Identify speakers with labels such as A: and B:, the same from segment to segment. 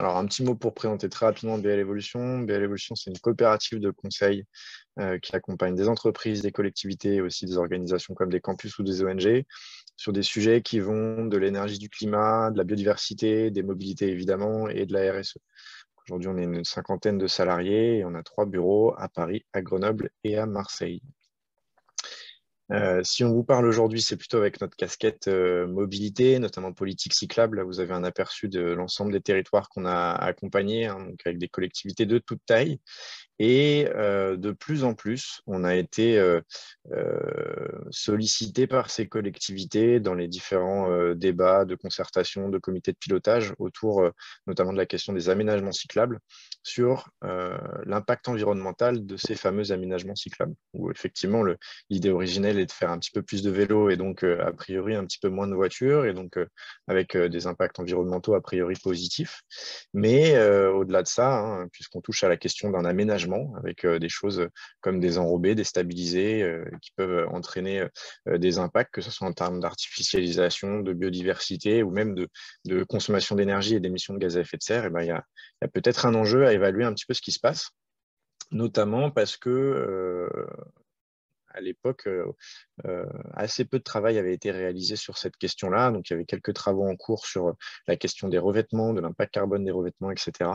A: Alors, un petit mot pour présenter très rapidement BL Evolution. BL Evolution, c'est une coopérative de conseil qui accompagne des entreprises, des collectivités et aussi des organisations comme des campus ou des ONG sur des sujets qui vont de l'énergie, du climat, de la biodiversité, des mobilités évidemment et de la RSE. Aujourd'hui, on est une cinquantaine de salariés et on a 3 bureaux à Paris, à Grenoble et à Marseille. Si on vous parle aujourd'hui, c'est plutôt avec notre casquette mobilité, notamment politique cyclable. Là, vous avez un aperçu de l'ensemble des territoires qu'on a accompagnés, hein, donc avec des collectivités de toute taille. Et de plus en plus, on a été sollicité par ces collectivités dans les différents débats de concertation, de comités de pilotage autour notamment de la question des aménagements cyclables sur l'impact environnemental de ces fameux aménagements cyclables. Où effectivement, l'idée originelle est de faire un petit peu plus de vélo et donc a priori un petit peu moins de voitures et donc avec des impacts environnementaux a priori positifs. Mais au-delà de ça, hein, puisqu'on touche à la question d'un aménagement avec des choses comme des enrobés, des stabilisés qui peuvent entraîner des impacts, que ce soit en termes d'artificialisation, de biodiversité ou même de consommation d'énergie et d'émissions de gaz à effet de serre, et ben, il y a peut-être un enjeu à évaluer un petit peu ce qui se passe, notamment parce que à l'époque, assez peu de travail avait été réalisé sur cette question-là. Donc, il y avait quelques travaux en cours sur la question des revêtements, de l'impact carbone des revêtements, etc.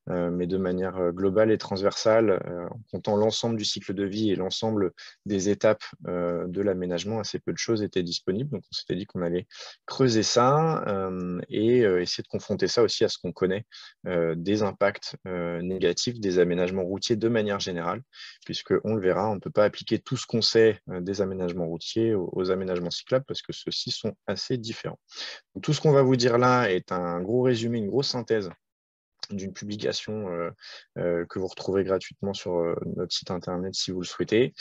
A: Mais de manière globale et transversale, en comptant l'ensemble du cycle de vie et l'ensemble des étapes de l'aménagement, assez peu de choses étaient disponibles. Donc, on s'était dit qu'on allait creuser ça et essayer de confronter ça aussi à ce qu'on connaît des impacts négatifs des aménagements routiers de manière générale, puisque on le verra, on ne peut pas appliquer tout ce qu'on sait des aménagements routiers aux aménagements cyclables parce que ceux-ci sont assez différents. Donc, tout ce qu'on va vous dire là est un gros résumé, une grosse synthèse d'une publication que vous retrouverez gratuitement sur notre site internet si vous le souhaitez.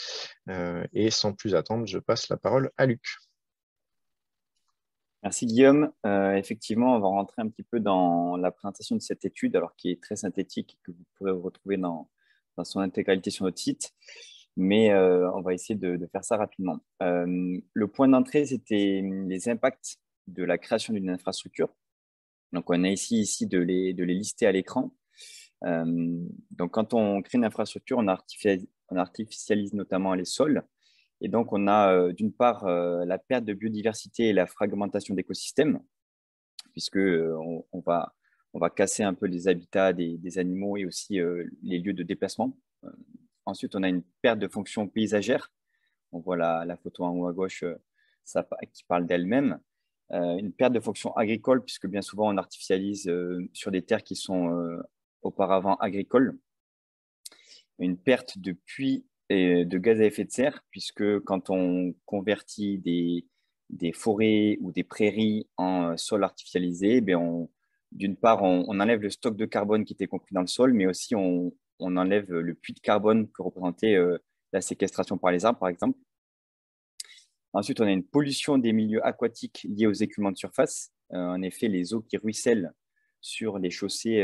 A: Et sans plus attendre, je passe la parole à Luc.
B: Merci Guillaume. Effectivement, on va rentrer un petit peu dans la présentation de cette étude, alors qui est très synthétique et que vous pourrez retrouver dans son intégralité sur notre site. Mais on va essayer de faire ça rapidement. Le point d'entrée, c'était les impacts de la création d'une infrastructure. Donc, on a ici de les lister à l'écran. Donc, quand on crée une infrastructure, on artificialise notamment les sols. Et donc, on a d'une part la perte de biodiversité et la fragmentation d'écosystèmes, puisque on va casser un peu les habitats des animaux et aussi les lieux de déplacement. Ensuite, on a une perte de fonction paysagère. On voit la photo en haut à gauche qui parle d'elle-même. Une perte de fonction agricole, puisque bien souvent, on artificialise sur des terres qui sont auparavant agricoles. Une perte de puits et de gaz à effet de serre, puisque quand on convertit des forêts ou des prairies en sol artificialisé, d'une part, on enlève le stock de carbone qui était compris dans le sol, mais aussi on enlève le puits de carbone que représentait la séquestration par les arbres, par exemple. Ensuite, on a une pollution des milieux aquatiques liés aux écoulements de surface. En effet, les eaux qui ruissellent sur les chaussées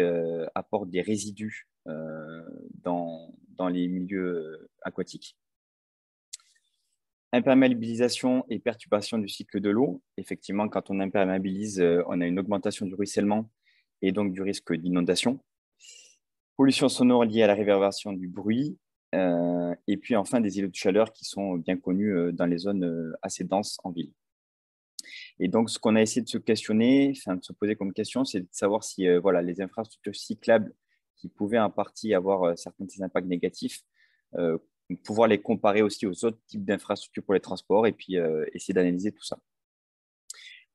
B: apportent des résidus dans les milieux aquatiques. Imperméabilisation et perturbation du cycle de l'eau. Effectivement, quand on imperméabilise, on a une augmentation du ruissellement et donc du risque d'inondation. Pollution sonore liée à la réverbération du bruit. Et puis enfin, des îlots de chaleur qui sont bien connus dans les zones assez denses en ville. Et donc, ce qu'on a essayé de se questionner, de se poser comme question, c'est de savoir si les infrastructures cyclables qui pouvaient en partie avoir certains de ces impacts négatifs, pouvoir les comparer aussi aux autres types d'infrastructures pour les transports et puis essayer d'analyser tout ça.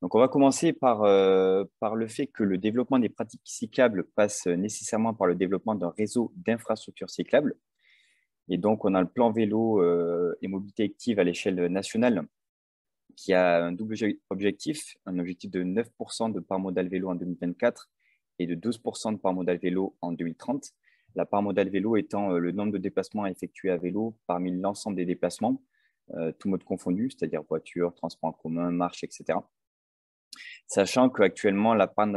B: Donc, on va commencer par le fait que le développement des pratiques cyclables passe nécessairement par le développement d'un réseau d'infrastructures cyclables. Et donc, on a le plan vélo et mobilité active à l'échelle nationale qui a un double objectif, un objectif de 9% de part modale vélo en 2024 et de 12% de part modale vélo en 2030. La part modale vélo étant le nombre de déplacements à effectuer à vélo parmi l'ensemble des déplacements, tout mode confondu, c'est-à-dire voiture, transport en commun, marche, etc. Sachant qu'actuellement, la part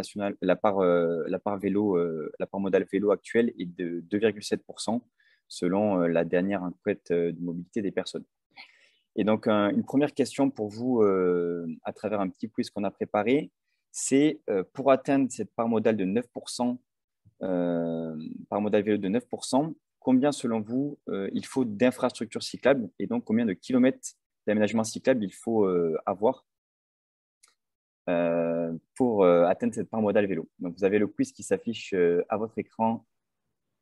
B: modale vélo actuelle est de 2,7% selon la dernière enquête de mobilité des personnes. Et donc, une première question pour vous, à travers un petit quiz qu'on a préparé, c'est pour atteindre cette part modale de 9% par modal vélo de 9%, combien, selon vous, il faut d'infrastructures cyclables et donc combien de kilomètres d'aménagement cyclable il faut avoir pour atteindre cette part modale vélo. Donc, vous avez le quiz qui s'affiche à votre écran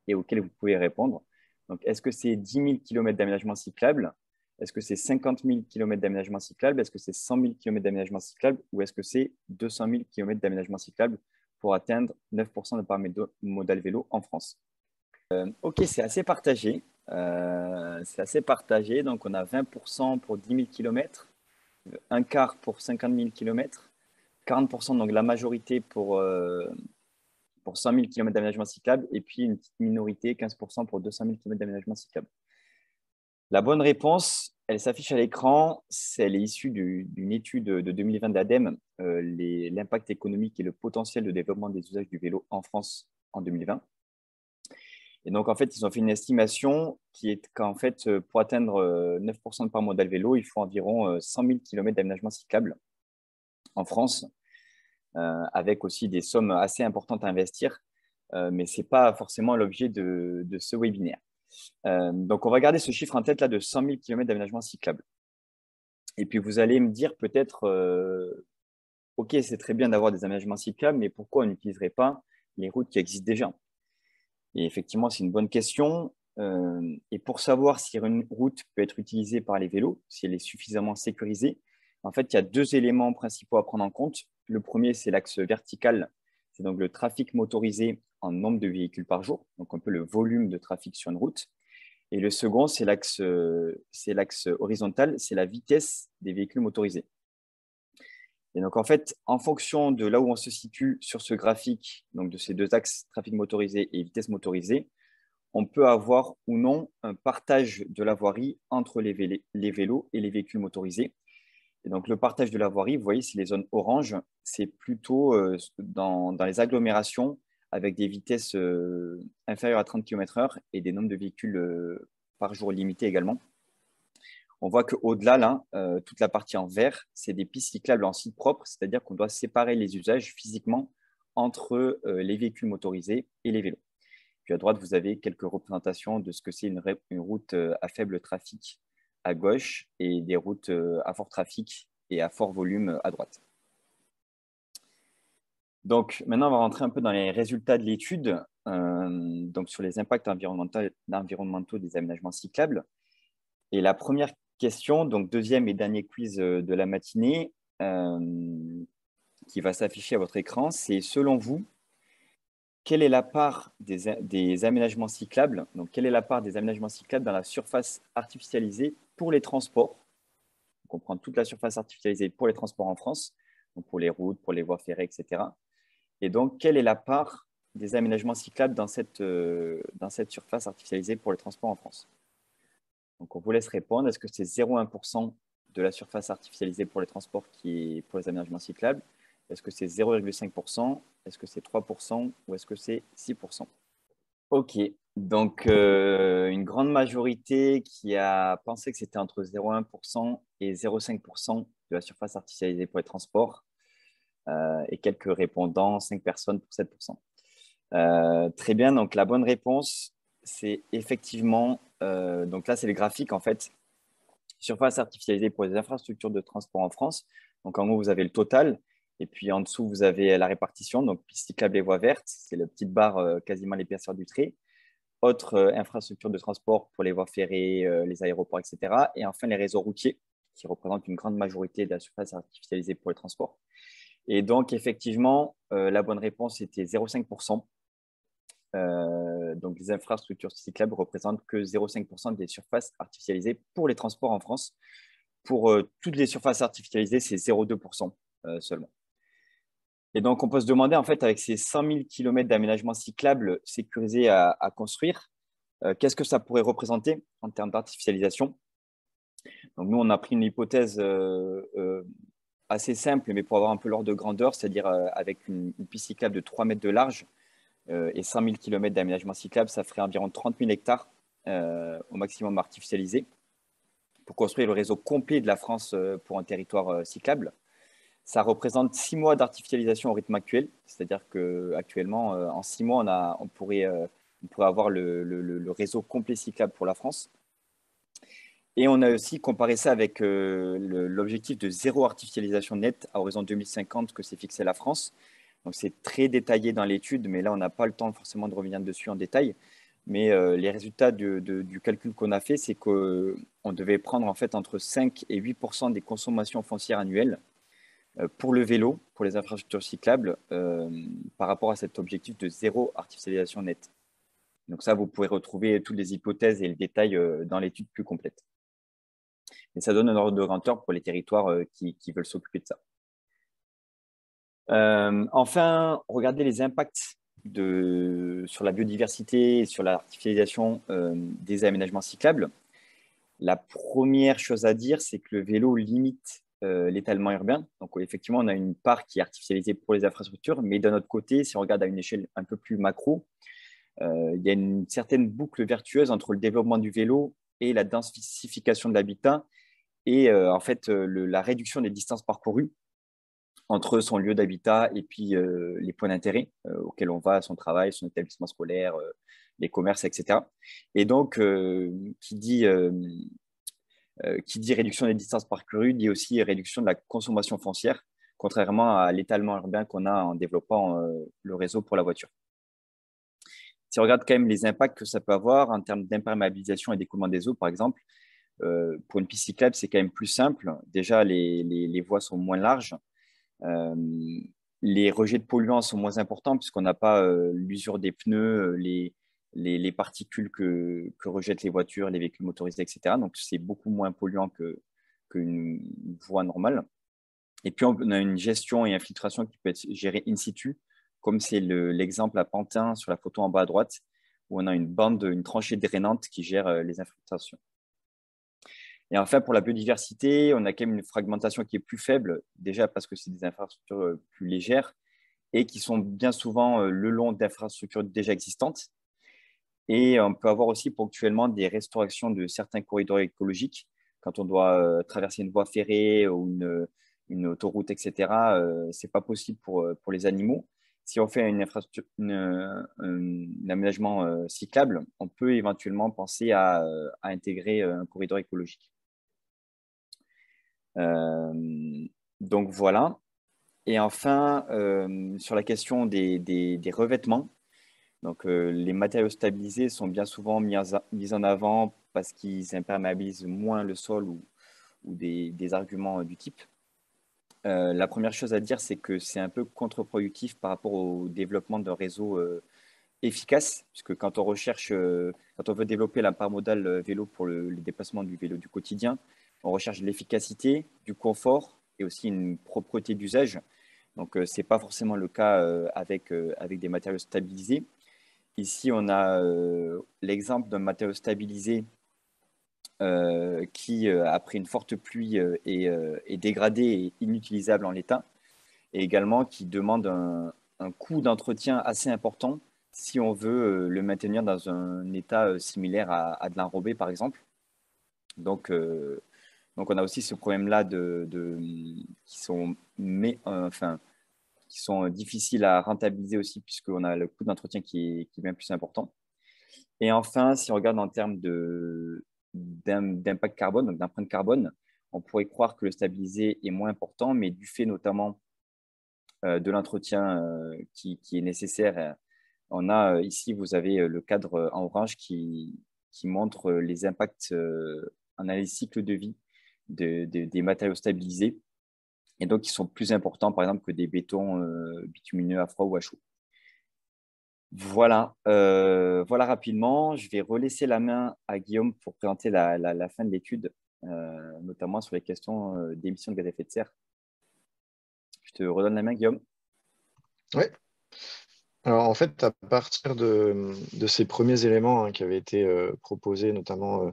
B: et auquel vous pouvez répondre. Donc, est-ce que c'est 10 000 km d'aménagement cyclable? Est-ce que c'est 50 000 km d'aménagement cyclable? Est-ce que c'est 100 000 km d'aménagement cyclable? Ou est-ce que c'est 200 000 km d'aménagement cyclable pour atteindre 9% de part modale vélo en France? Ok, c'est assez partagé. Donc, on a 20% pour 10 000 km, un quart pour 50 000 km, 40%, donc la majorité pour 100 000 km d'aménagement cyclable, et puis une petite minorité, 15% pour 200 000 km d'aménagement cyclable. La bonne réponse, elle s'affiche à l'écran, elle est issue d'une étude de 2020 de l'ADEME, l'impact économique et le potentiel de développement des usages du vélo en France en 2020. Et donc, en fait, ils ont fait une estimation qui est qu'en fait, pour atteindre 9% de part modale vélo, il faut environ 100 000 km d'aménagement cyclable en France, avec aussi des sommes assez importantes à investir, mais ce n'est pas forcément l'objet de ce webinaire. Donc, on va garder ce chiffre en tête là de 100 000 km d'aménagement cyclable. Et puis, vous allez me dire peut-être, OK, c'est très bien d'avoir des aménagements cyclables, mais pourquoi on n'utiliserait pas les routes qui existent déjà? Et effectivement, c'est une bonne question. Et pour savoir si une route peut être utilisée par les vélos, si elle est suffisamment sécurisée, en fait, il y a deux éléments principaux à prendre en compte. Le premier, c'est l'axe vertical. C'est donc le trafic motorisé en nombre de véhicules par jour, donc un peu le volume de trafic sur une route. Et le second, c'est l'axe horizontal, c'est la vitesse des véhicules motorisés. Et donc, en fait, en fonction de là où on se situe sur ce graphique, donc de ces deux axes, trafic motorisé et vitesse motorisée, on peut avoir ou non un partage de la voirie entre les vélos et les véhicules motorisés. Et donc, le partage de la voirie, vous voyez, c'est les zones oranges, c'est plutôt dans les agglomérations avec des vitesses inférieures à 30 km/h et des nombres de véhicules par jour limités également. On voit qu'au-delà, là, toute la partie en vert, c'est des pistes cyclables en site propre, c'est-à-dire qu'on doit séparer les usages physiquement entre les véhicules motorisés et les vélos. Puis à droite, vous avez quelques représentations de ce que c'est une route à faible trafic à gauche et des routes à fort trafic et à fort volume à droite. Donc maintenant, on va rentrer un peu dans les résultats de l'étude, donc sur les impacts environnementaux des aménagements cyclables. Et la première question, donc deuxième et dernier quiz de la matinée, qui va s'afficher à votre écran, c'est selon vous, quelle est la part des aménagements cyclables, donc quelle est la part des aménagements cyclables dans la surface artificialisée pour les transports? Donc on prend toute la surface artificialisée pour les transports en France, donc pour les routes, pour les voies ferrées, etc. Et donc, quelle est la part des aménagements cyclables dans cette surface artificialisée pour les transports en France? Donc, on vous laisse répondre. Est-ce que c'est 0,1% de la surface artificialisée pour les transports qui est pour les aménagements cyclables? Est-ce que c'est 0,5%? Est-ce que c'est 3%? Ou est-ce que c'est 6%? Ok. Donc, une grande majorité qui a pensé que c'était entre 0,1% et 0,5% de la surface artificialisée pour les transports. Et quelques répondants, 5 personnes pour 7%. Très bien, donc la bonne réponse, c'est effectivement, donc là c'est le graphique en fait, surface artificialisée pour les infrastructures de transport en France. Donc en haut vous avez le total, et puis en dessous vous avez la répartition, donc pistes cyclables et voies vertes, c'est la petite barre quasiment l'épaisseur du trait. Autres infrastructures de transport pour les voies ferrées, les aéroports, etc. Et enfin les réseaux routiers, qui représentent une grande majorité de la surface artificialisée pour les transports. Et donc, effectivement, la bonne réponse était 0,5%. Donc, les infrastructures cyclables représentent que 0,5% des surfaces artificialisées pour les transports en France. Pour toutes les surfaces artificialisées, c'est 0,2% seulement. Et donc, on peut se demander, en fait, avec ces 100 000 km d'aménagement cyclable sécurisés à construire, qu'est-ce que ça pourrait représenter en termes d'artificialisation? Donc, nous, on a pris une hypothèse assez simple, mais pour avoir un peu l'ordre de grandeur, c'est-à-dire avec une piste cyclable de 3 mètres de large et 100 000 km d'aménagement cyclable, ça ferait environ 30 000 hectares au maximum artificialisés pour construire le réseau complet de la France pour un territoire cyclable. Ça représente 6 mois d'artificialisation au rythme actuel, c'est-à-dire qu'actuellement, en 6 mois, on pourrait avoir le réseau complet cyclable pour la France. Et on a aussi comparé ça avec l'objectif de zéro artificialisation nette à horizon 2050 que s'est fixé la France. Donc c'est très détaillé dans l'étude, mais là on n'a pas le temps forcément de revenir dessus en détail. Mais les résultats du calcul qu'on a fait, c'est qu'on devait prendre en fait entre 5 et 8% des consommations foncières annuelles pour le vélo, pour les infrastructures cyclables, par rapport à cet objectif de zéro artificialisation nette. Donc ça, vous pouvez retrouver toutes les hypothèses et le détail dans l'étude plus complète. Et ça donne un ordre de grandeur pour les territoires qui veulent s'occuper de ça. Enfin, regardez les impacts sur la biodiversité et sur l'artificialisation des aménagements cyclables. La première chose à dire, c'est que le vélo limite l'étalement urbain. Donc, effectivement, on a une part qui est artificialisée pour les infrastructures, mais d'un autre côté, si on regarde à une échelle un peu plus macro, il y a une certaine boucle vertueuse entre le développement du vélo et la densification de l'habitat et en fait la réduction des distances parcourues entre son lieu d'habitat et puis les points d'intérêt auxquels on va, son travail, son établissement scolaire, les commerces, etc. Et donc, qui dit réduction des distances parcourues dit aussi réduction de la consommation foncière, contrairement à l'étalement urbain qu'on a en développant le réseau pour la voiture. Si on regarde quand même les impacts que ça peut avoir en termes d'imperméabilisation et d'écoulement des eaux, par exemple, pour une piste cyclable, c'est quand même plus simple. Déjà, les voies sont moins larges. Les rejets de polluants sont moins importants puisqu'on n'a pas l'usure des pneus, les particules que rejettent les voitures, les véhicules motorisés, etc. Donc, c'est beaucoup moins polluant qu'une voie normale. Et puis, on a une gestion et infiltration qui peut être gérée in situ, comme c'est l'exemple à Pantin sur la photo en bas à droite, où on a une tranchée drainante qui gère les infiltrations. Et enfin, pour la biodiversité, on a quand même une fragmentation qui est plus faible, déjà parce que c'est des infrastructures plus légères et qui sont bien souvent le long d'infrastructures déjà existantes. Et on peut avoir aussi ponctuellement des restaurations de certains corridors écologiques quand on doit traverser une voie ferrée ou une autoroute, etc. Ce n'est pas possible pour les animaux. Si on fait un aménagement cyclable, on peut éventuellement penser à intégrer un corridor écologique. Donc voilà. Et enfin, sur la question des revêtements, donc, les matériaux stabilisés sont bien souvent mis en avant parce qu'ils imperméabilisent moins le sol ou des arguments du type. La première chose à dire, c'est que c'est un peu contre-productif par rapport au développement d'un réseau efficace, puisque quand on veut développer la part modale vélo pour les déplacements du vélo du quotidien, on recherche l'efficacité, du confort et aussi une propreté d'usage. Donc, ce n'est pas forcément le cas avec des matériaux stabilisés. Ici, on a l'exemple d'un matériau stabilisé qui, après une forte pluie, est dégradé et inutilisable en l'état, et également qui demande un coût d'entretien assez important si on veut le maintenir dans un état similaire à de l'enrobé, par exemple. Donc, on a aussi ce problème-là qui sont difficiles à rentabiliser aussi, puisqu'on a le coût d'entretien qui est bien plus important. Et enfin, si on regarde en termes d'impact carbone, donc d'empreinte carbone, on pourrait croire que le stabilisé est moins important, mais du fait notamment de l'entretien qui est nécessaire, on a ici, vous avez le cadre en orange qui montre les impacts en analyse cycle de vie des matériaux stabilisés, et donc qui sont plus importants, par exemple, que des bétons bitumineux à froid ou à chaud. Voilà, voilà rapidement. Je vais relaisser la main à Guillaume pour présenter la fin de l'étude, notamment sur les questions d'émissions de gaz à effet de serre. Je te redonne la main, Guillaume.
A: Oui. Alors en fait, à partir de ces premiers éléments qui avaient été proposés, notamment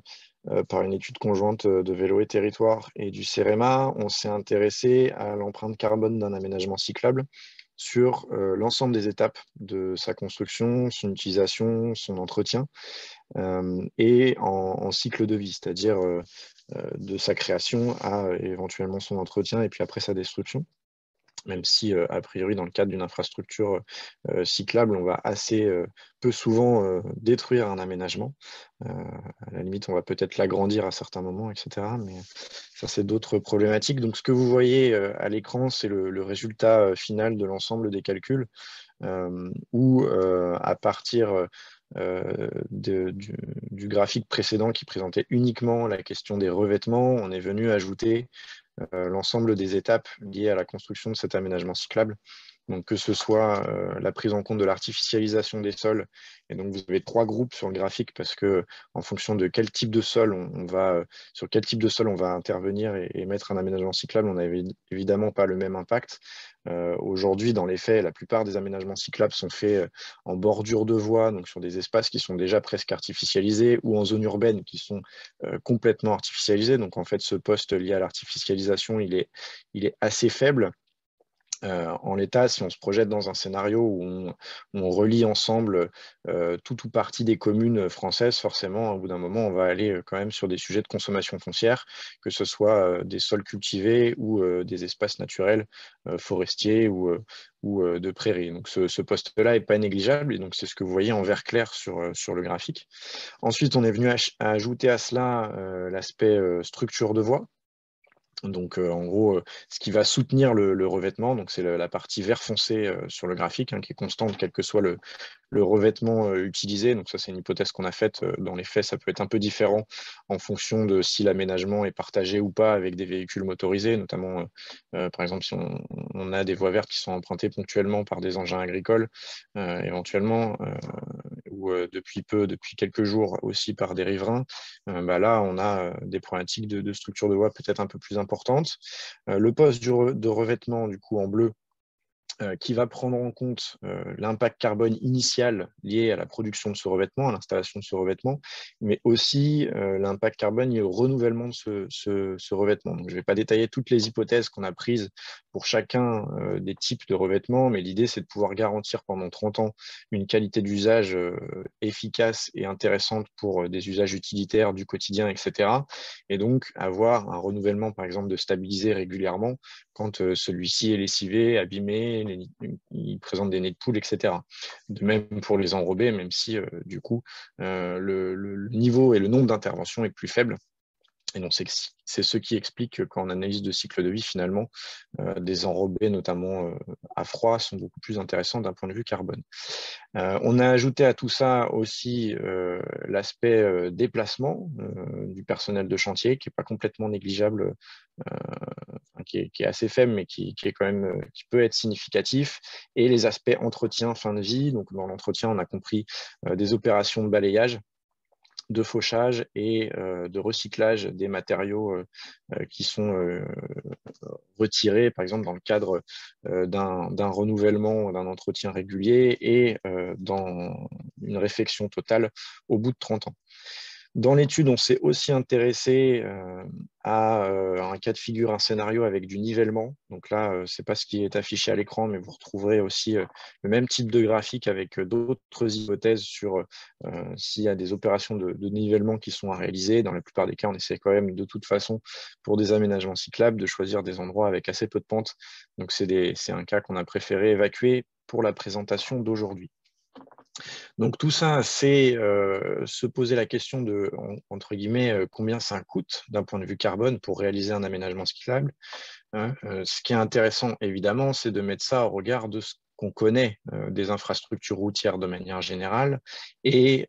A: par une étude conjointe de Vélo et Territoire et du CEREMA, on s'est intéressé à l'empreinte carbone d'un aménagement cyclable sur l'ensemble des étapes de sa construction, son utilisation, son entretien, et en cycle de vie, c'est-à-dire de sa création à éventuellement son entretien et puis après sa destruction. même si, a priori, dans le cadre d'une infrastructure cyclable, on va assez peu souvent détruire un aménagement. À la limite, on va peut-être l'agrandir à certains moments, etc. Mais ça, c'est d'autres problématiques. Donc, ce que vous voyez à l'écran, c'est le résultat final de l'ensemble des calculs, où, à partir du graphique précédent qui présentait uniquement la question des revêtements, on est venu ajouter l'ensemble des étapes liées à la construction de cet aménagement cyclable. Donc, que ce soit la prise en compte de l'artificialisation des sols, et donc vous avez 3 groupes sur le graphique parce que en fonction de quel type de sol sur quel type de sol on va intervenir et mettre un aménagement cyclable, on n'avait évidemment pas le même impact. Aujourd'hui, dans les faits, la plupart des aménagements cyclables sont faits en bordure de voies, donc sur des espaces qui sont déjà presque artificialisés, ou en zone urbaine qui sont complètement artificialisés. Donc en fait, ce poste lié à l'artificialisation, il est assez faible. En l'état, si on se projette dans un scénario où on relie ensemble tout ou partie des communes françaises, forcément, au bout d'un moment, on va aller quand même sur des sujets de consommation foncière, que ce soit des sols cultivés ou des espaces naturels, forestiers ou de prairies. Donc ce poste-là n'est pas négligeable, et donc c'est ce que vous voyez en vert clair sur le graphique. Ensuite, on est venu à ajouter à cela l'aspect structure de voie. Donc, en gros, ce qui va soutenir le revêtement, donc c'est la partie vert foncé sur le graphique, qui est constante, quel que soit le revêtement utilisé. Donc ça, c'est une hypothèse qu'on a faite. Dans les faits, ça peut être un peu différent en fonction de si l'aménagement est partagé ou pas avec des véhicules motorisés, notamment, par exemple, si on a des voies vertes qui sont empruntées ponctuellement par des engins agricoles, éventuellement, ou depuis quelques jours aussi par des riverains. Là, on a des problématiques de structure de voie peut-être un peu plus importantes. Le poste de revêtement, du coup, en bleu, qui va prendre en compte l'impact carbone initial lié à la production de ce revêtement, à l'installation de ce revêtement, mais aussi l'impact carbone lié au renouvellement de ce revêtement. Donc, je ne vais pas détailler toutes les hypothèses qu'on a prises pour chacun des types de revêtements, mais l'idée, c'est de pouvoir garantir pendant 30 ans une qualité d'usage efficace et intéressante pour des usages utilitaires du quotidien, etc. Et donc, avoir un renouvellement, par exemple, de stabiliser régulièrement quand celui-ci est lessivé, abîmé, il présente des nids de poules, etc. De même pour les enrobés, même si du coup le niveau et le nombre d'interventions est plus faible. Et donc, c'est ce qui explique qu'en analyse de cycle de vie, finalement, des enrobés, notamment à froid, sont beaucoup plus intéressants d'un point de vue carbone. On a ajouté à tout ça aussi l'aspect déplacement du personnel de chantier, qui n'est pas complètement négligeable, qui est assez faible, mais qui est quand même, qui peut être significatif, et les aspects entretien, fin de vie. Donc, dans l'entretien, on a compris des opérations de balayage, de fauchage et de recyclage des matériaux qui sont retirés, par exemple, dans le cadre d'un renouvellement, d'un entretien régulier et dans une réfection totale au bout de 30 ans. Dans l'étude, on s'est aussi intéressé à un cas de figure, un scénario avec du nivellement. Donc là, ce n'est pas ce qui est affiché à l'écran, mais vous retrouverez aussi le même type de graphique avec d'autres hypothèses sur s'il y a des opérations de nivellement qui sont à réaliser. Dans la plupart des cas, on essaie quand même de toute façon, pour des aménagements cyclables, de choisir des endroits avec assez peu de pente. Donc c'est un cas qu'on a préféré évacuer pour la présentation d'aujourd'hui. Donc tout ça, c'est se poser la question de, entre guillemets, combien ça coûte d'un point de vue carbone pour réaliser un aménagement cyclable. Ce qui est intéressant, évidemment, c'est de mettre ça au regard de ce qu'on connaît des infrastructures routières de manière générale et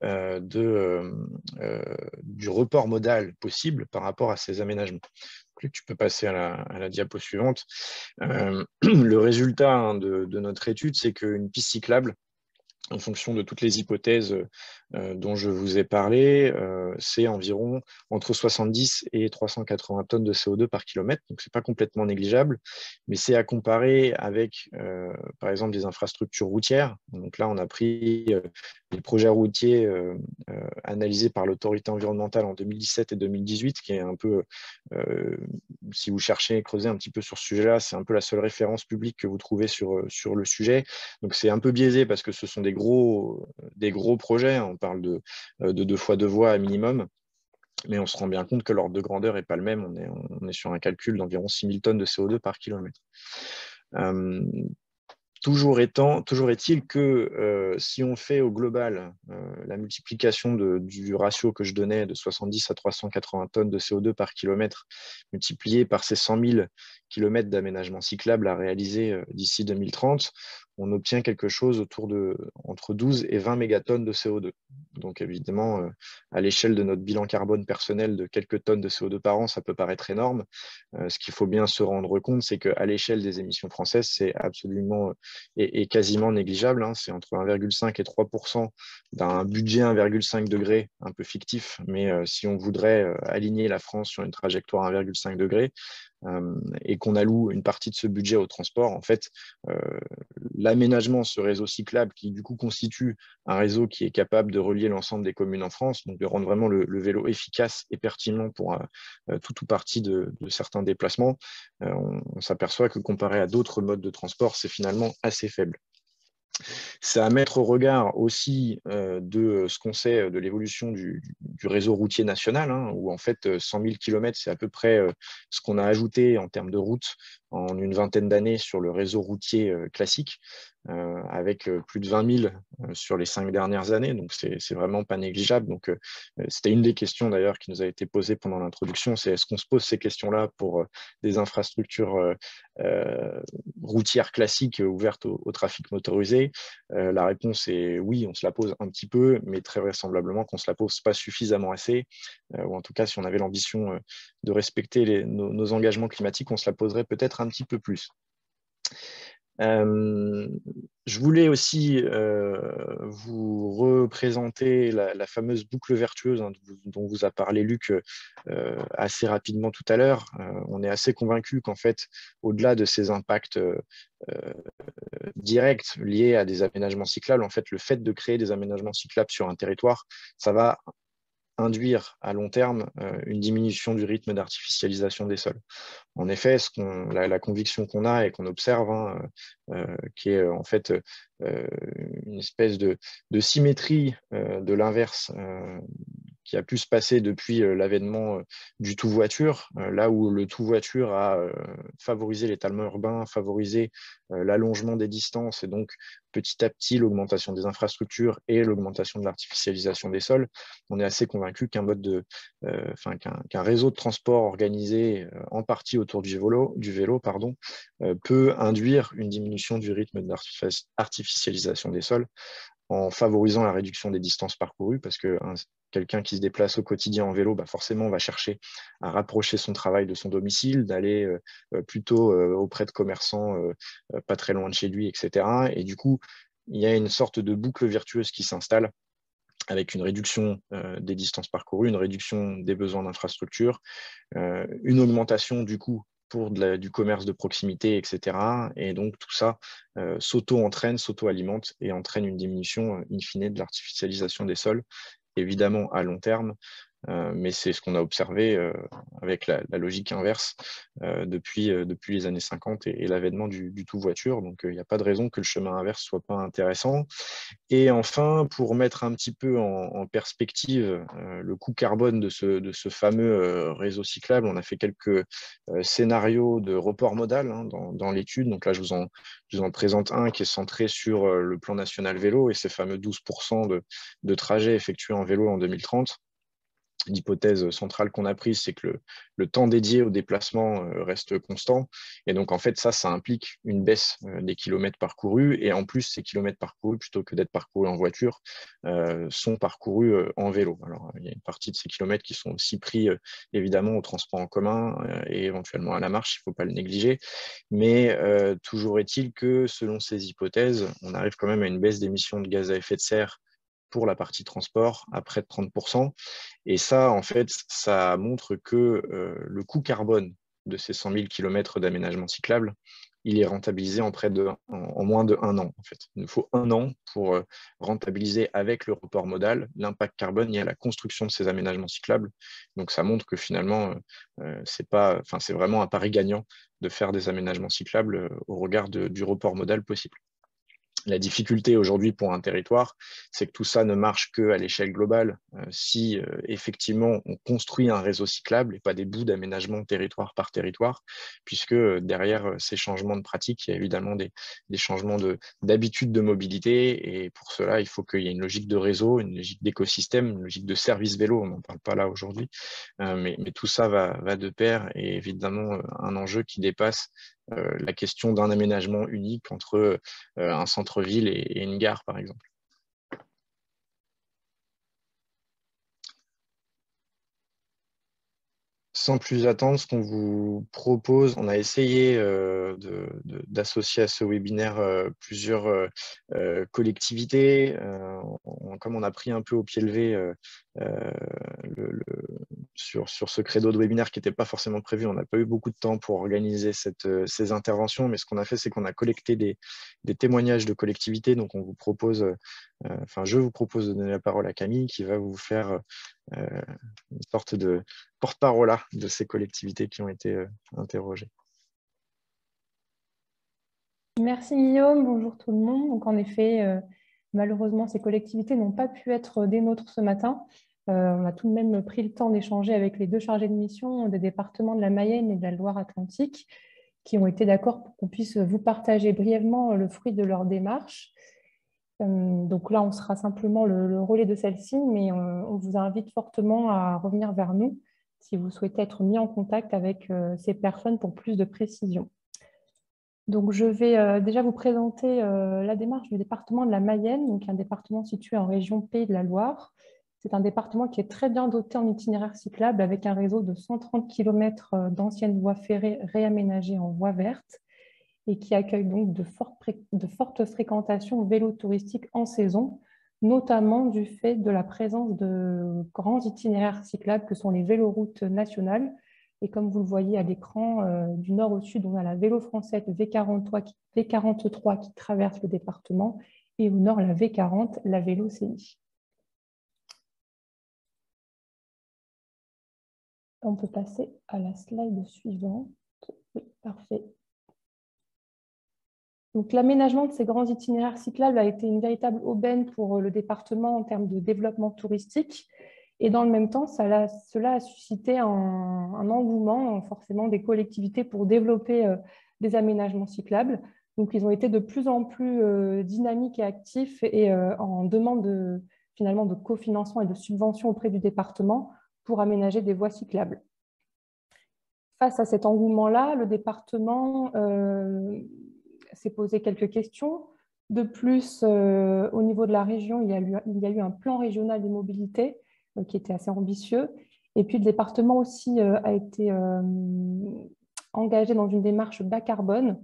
A: du report modal possible par rapport à ces aménagements. Tu peux passer à la diapo suivante. Le résultat de notre étude, c'est qu'une piste cyclable, en fonction de toutes les hypothèses dont je vous ai parlé, c'est environ entre 70 et 380 tonnes de CO2 par kilomètre. Donc, ce n'est pas complètement négligeable, mais c'est à comparer avec, par exemple, des infrastructures routières. Donc là, on a pris les projets routiers analysés par l'autorité environnementale en 2017 et 2018, qui est un peu, si vous cherchez à creuser un petit peu sur ce sujet-là, c'est un peu la seule référence publique que vous trouvez sur le sujet. Donc, c'est un peu biaisé parce que ce sont des gros projets. On parle de 2 fois 2 voies à minimum. Mais on se rend bien compte que l'ordre de grandeur n'est pas le même. On est sur un calcul d'environ 6 000 tonnes de CO2 par kilomètre. Toujours est-il que si on fait au global la multiplication du ratio que je donnais de 70 à 380 tonnes de CO2 par kilomètre, multiplié par ces 100 000 kilomètres d'aménagement cyclable à réaliser d'ici 2030, on obtient quelque chose entre 12 et 20 mégatonnes de CO2. Donc évidemment, à l'échelle de notre bilan carbone personnel de quelques tonnes de CO2 par an, ça peut paraître énorme. Ce qu'il faut bien se rendre compte, c'est qu'à l'échelle des émissions françaises, c'est absolument et quasiment négligeable. Hein. C'est entre 1,5 et 3% d'un budget 1,5 degré, un peu fictif, mais si on voudrait aligner la France sur une trajectoire 1,5 degré, et qu'on alloue une partie de ce budget au transport, en fait, l'aménagement, ce réseau cyclable qui du coup constitue un réseau qui est capable de relier l'ensemble des communes en France, donc de rendre vraiment le vélo efficace et pertinent pour tout ou partie de certains déplacements, on s'aperçoit que comparé à d'autres modes de transport, c'est finalement assez faible. C'est à mettre au regard aussi de ce qu'on sait de l'évolution du réseau routier national, hein, où en fait 100 000 km, c'est à peu près ce qu'on a ajouté en termes de routes en une vingtaine d'années sur le réseau routier classique, avec plus de 20 000 sur les 5 dernières années. Donc, c'est vraiment pas négligeable. Donc, c'était une des questions d'ailleurs qui nous a été posée pendant l'introduction, c'est est-ce qu'on se pose ces questions-là pour des infrastructures routières classiques ouvertes au trafic motorisé? La réponse est oui, on se la pose un petit peu, mais très vraisemblablement qu'on ne se la pose pas suffisamment assez, ou en tout cas, si on avait l'ambition de respecter nos engagements climatiques, on se la poserait peut-être un petit peu plus. Je voulais aussi vous représenter la fameuse boucle vertueuse, hein, dont vous a parlé Luc assez rapidement tout à l'heure. On est assez convaincu qu'en fait, au-delà de ces impacts directs liés à des aménagements cyclables, en fait, le fait de créer des aménagements cyclables sur un territoire, ça va induire à long terme une diminution du rythme d'artificialisation des sols. En effet, la conviction qu'on a et qu'on observe, hein, qui est en fait une espèce de symétrie de l'inverse qui a pu se passer depuis l'avènement du tout-voiture, là où le tout-voiture a favorisé l'étalement urbain, favorisé l'allongement des distances et donc petit à petit l'augmentation des infrastructures et l'augmentation de l'artificialisation des sols. On est assez convaincu qu'un réseau de transport organisé en partie autour du vélo peut induire une diminution du rythme d'artificialisation des sols en favorisant la réduction des distances parcourues, parce que quelqu'un qui se déplace au quotidien en vélo, forcément va chercher à rapprocher son travail de son domicile, d'aller plutôt auprès de commerçants pas très loin de chez lui, etc. Et du coup, il y a une sorte de boucle vertueuse qui s'installe avec une réduction des distances parcourues, une réduction des besoins d'infrastructures, une augmentation du coût pour du commerce de proximité, etc. Et donc, tout ça s'auto-entraîne, s'auto-alimente et entraîne une diminution in fine de l'artificialisation des sols, évidemment à long terme, mais c'est ce qu'on a observé avec la logique inverse depuis les années 50 et l'avènement du tout-voiture. Donc, il n'y a pas de raison que le chemin inverse ne soit pas intéressant. Et enfin, pour mettre un petit peu en perspective le coût carbone de ce fameux réseau cyclable, on a fait quelques scénarios de report modal hein, dans l'étude. Donc là, je vous en présente un qui est centré sur le plan national vélo et ces fameux 12% de trajets effectués en vélo en 2030. L'hypothèse centrale qu'on a prise, c'est que le temps dédié au déplacement reste constant. Et donc, en fait, ça implique une baisse des kilomètres parcourus. Et en plus, ces kilomètres parcourus, plutôt que d'être parcourus en voiture, sont parcourus en vélo. Alors, il y a une partie de ces kilomètres qui sont aussi pris, évidemment, au transport en commun et éventuellement à la marche, il ne faut pas le négliger. Mais toujours est-il que, selon ces hypothèses, on arrive quand même à une baisse d'émissions de gaz à effet de serre pour la partie transport à près de 30%. Et ça, en fait, ça montre que le coût carbone de ces 100 000 km d'aménagement cyclable, il est rentabilisé en moins de 1 an. En fait. Il nous faut 1 an pour rentabiliser avec le report modal l'impact carbone lié à la construction de ces aménagements cyclables. Donc ça montre que finalement, c'est vraiment un pari gagnant de faire des aménagements cyclables au regard du report modal possible. La difficulté aujourd'hui pour un territoire, c'est que tout ça ne marche qu'à l'échelle globale. Si effectivement on construit un réseau cyclable et pas des bouts d'aménagement territoire par territoire, puisque derrière ces changements de pratique, il y a évidemment des changements d'habitude de mobilité. Et pour cela, il faut qu'il y ait une logique de réseau, une logique d'écosystème, une logique de service vélo. On n'en parle pas là aujourd'hui. Mais tout ça va de pair et évidemment un enjeu qui dépasse la question d'un aménagement unique entre un centre-ville et une gare, par exemple. Sans plus attendre, ce qu'on vous propose, on a essayé d'associer à ce webinaire plusieurs collectivités. Comme on a pris un peu au pied levé sur ce credo de webinaire qui n'était pas forcément prévu, on n'a pas eu beaucoup de temps pour organiser ces interventions, mais ce qu'on a fait, c'est qu'on a collecté des témoignages de collectivités. Donc, on vous propose, je vous propose de donner la parole à Camille qui va vous faire une sorte de porte-parole de ces collectivités qui ont été interrogées.
C: Merci Guillaume, bonjour tout le monde. Donc en effet, malheureusement, ces collectivités n'ont pas pu être des nôtres ce matin. On a tout de même pris le temps d'échanger avec les deux chargés de mission des départements de la Mayenne et de la Loire-Atlantique qui ont été d'accord pour qu'on puisse vous partager brièvement le fruit de leur démarche. Donc là, on sera simplement le relais de celle-ci, mais on vous invite fortement à revenir vers nous si vous souhaitez être mis en contact avec ces personnes pour plus de précision. Donc, je vais déjà vous présenter la démarche du département de la Mayenne, donc un département situé en région Pays de la Loire. C'est un département qui est très bien doté en itinéraires cyclables avec un réseau de 130 km d'anciennes voies ferrées réaménagées en voies vertes et qui accueille donc de fortes fréquentations vélo touristique en saison, notamment du fait de la présence de grands itinéraires cyclables que sont les véloroutes nationales. Et comme vous le voyez à l'écran, du nord au sud, on a la vélo française V43 qui traverse le département et au nord, la V40, la vélo CI. On peut passer à la slide suivante. Oui, parfait. Donc, l'aménagement de ces grands itinéraires cyclables a été une véritable aubaine pour le département en termes de développement touristique. Et dans le même temps, cela a suscité un engouement forcément des collectivités pour développer des aménagements cyclables. Donc, ils ont été de plus en plus dynamiques et actifs et en demande finalement de cofinancement et de subventions auprès du département pour aménager des voies cyclables. Face à cet engouement-là, le département s'est posé quelques questions. De plus, au niveau de la région, il y a eu un plan régional des mobilités qui était assez ambitieux. Et puis, le département aussi a été engagé dans une démarche bas carbone.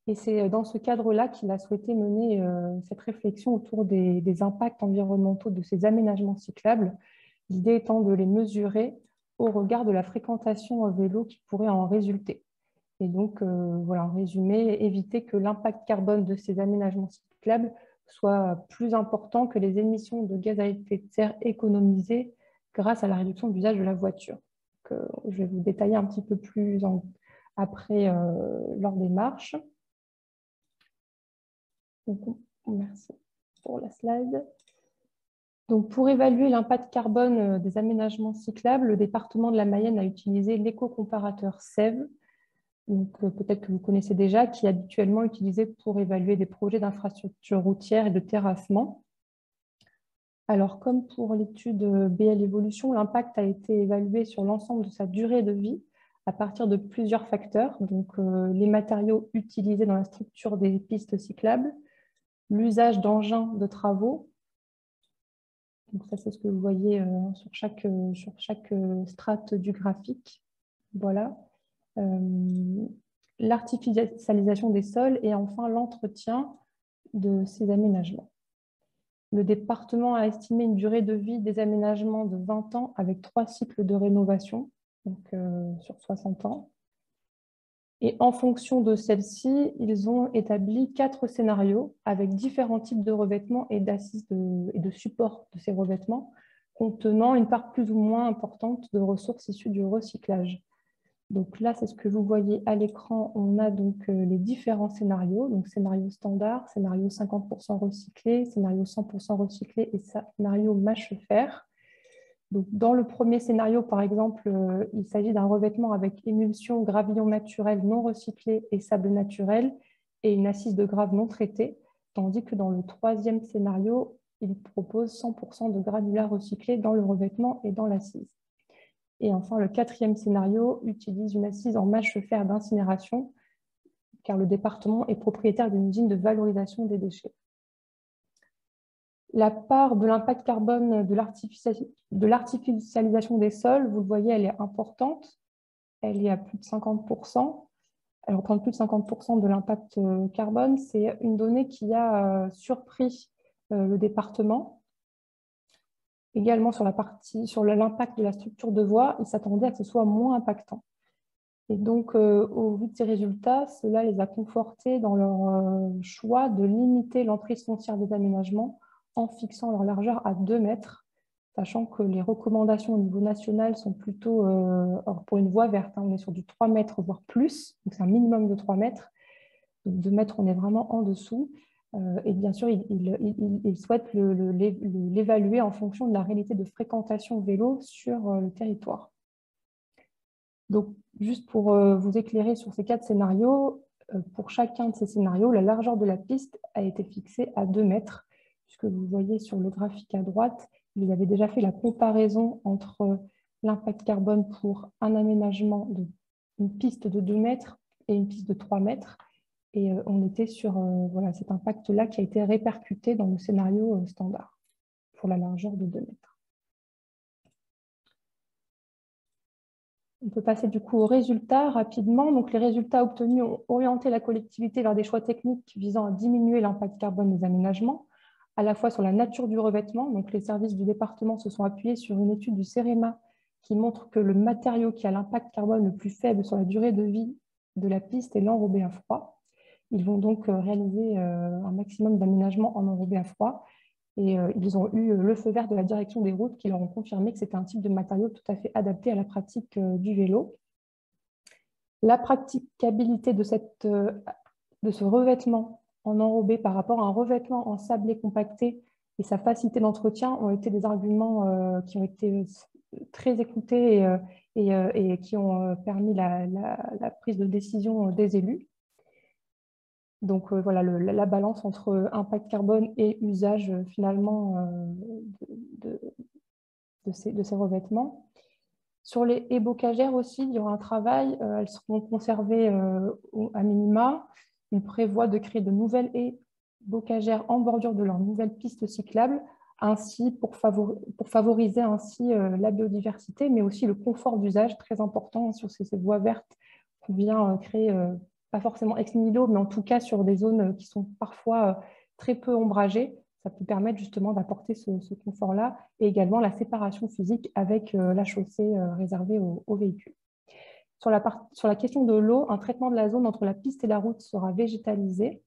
C: Et c'est dans ce cadre-là qu'il a souhaité mener cette réflexion autour des impacts environnementaux de ces aménagements cyclables. L'idée étant de les mesurer au regard de la fréquentation en vélo qui pourrait en résulter. Et donc, voilà, en résumé, éviter que l'impact carbone de ces aménagements cyclables soit plus important que les émissions de gaz à effet de serre économisées grâce à la réduction de l'usage de la voiture. Donc, je vais vous détailler un petit peu plus après lors des marches. Donc, merci pour la slide. Donc, pour évaluer l'impact carbone des aménagements cyclables, le département de la Mayenne a utilisé l'éco-comparateur SEV, peut-être que vous connaissez déjà, qui est habituellement utilisé pour évaluer des projets d'infrastructures routières et de terrassement. Alors, comme pour l'étude BL Evolution, l'impact a été évalué sur l'ensemble de sa durée de vie à partir de plusieurs facteurs, donc les matériaux utilisés dans la structure des pistes cyclables, l'usage d'engins de travaux. Donc ça, c'est ce que vous voyez sur chaque strate du graphique. Voilà. L'artificialisation des sols et enfin l'entretien de ces aménagements. Le département a estimé une durée de vie des aménagements de 20 ans avec 3 cycles de rénovation, donc sur 60 ans. Et en fonction de celle-ci, ils ont établi 4 scénarios avec différents types de revêtements et d'assises et de supports de ces revêtements, contenant une part plus ou moins importante de ressources issues du recyclage. Donc là, c'est ce que vous voyez à l'écran. On a donc les différents scénarios. Donc scénario standard, scénario 50% recyclé, scénario 100% recyclé et scénario mâche-fer. Donc, dans le premier scénario, par exemple, il s'agit d'un revêtement avec émulsion, gravillon naturel non recyclé et sable naturel et une assise de grave non traitée, tandis que dans le troisième scénario, il propose 100% de granulats recyclés dans le revêtement et dans l'assise. Et enfin, le quatrième scénario utilise une assise en mâche-fer d'incinération, car le département est propriétaire d'une usine de valorisation des déchets. La part de l'impact carbone de l'artificialisation des sols, vous le voyez, elle est importante. Elle est à plus de 50%. Elle représente plus de 50% de l'impact carbone. C'est une donnée qui a surpris le département. Également sur l'impact de la structure de voie, ils s'attendaient à ce que ce soit moins impactant. Et donc, au vu de ces résultats, cela les a confortés dans leur choix de limiter l'emprise foncière des aménagements en fixant leur largeur à 2 mètres, sachant que les recommandations au niveau national sont plutôt, pour une voie verte, on est sur du 3 mètres, voire plus, donc c'est un minimum de 3 mètres. Donc 2 mètres, on est vraiment en dessous. Et bien sûr, il souhaite l'évaluer en fonction de la réalité de fréquentation vélo sur le territoire. Donc, juste pour vous éclairer sur ces 4 scénarios, pour chacun de ces scénarios, la largeur de la piste a été fixée à 2 mètres, puisque vous voyez sur le graphique à droite, vous avez déjà fait la comparaison entre l'impact carbone pour un aménagement d'une piste de 2 mètres et une piste de 3 mètres. Et on était sur voilà, cet impact-là qui a été répercuté dans le scénario standard pour la largeur de 2 mètres. On peut passer du coup aux résultats rapidement. Donc, les résultats obtenus ont orienté la collectivité vers des choix techniques visant à diminuer l'impact carbone des aménagements, à la fois sur la nature du revêtement. Donc, les services du département se sont appuyés sur une étude du CEREMA qui montre que le matériau qui a l'impact carbone le plus faible sur la durée de vie de la piste est l'enrobé à froid. Ils vont donc réaliser un maximum d'aménagements en enrobé à froid. Et ils ont eu le feu vert de la direction des routes qui leur ont confirmé que c'était un type de matériau tout à fait adapté à la pratique du vélo. La praticabilité de ce revêtement en enrobé par rapport à un revêtement en sablé compacté et sa facilité d'entretien ont été des arguments qui ont été très écoutés et qui ont permis la prise de décision des élus. Donc voilà, la balance entre impact carbone et usage finalement de ces revêtements. Sur les haies bocagères aussi, il y aura un travail. Elles seront conservées à minima. Ils prévoient de créer de nouvelles haies bocagères en bordure de leurs nouvelles pistes cyclables, ainsi pour favoriser ainsi la biodiversité, mais aussi le confort d'usage, très important sur ces voies vertes qu'on vient créer, pas forcément ex nihilo, mais en tout cas sur des zones qui sont parfois très peu ombragées. Ça peut permettre justement d'apporter ce confort-là et également la séparation physique avec la chaussée réservée aux véhicules. Sur la question de l'eau, un traitement de la zone entre la piste et la route sera végétalisé.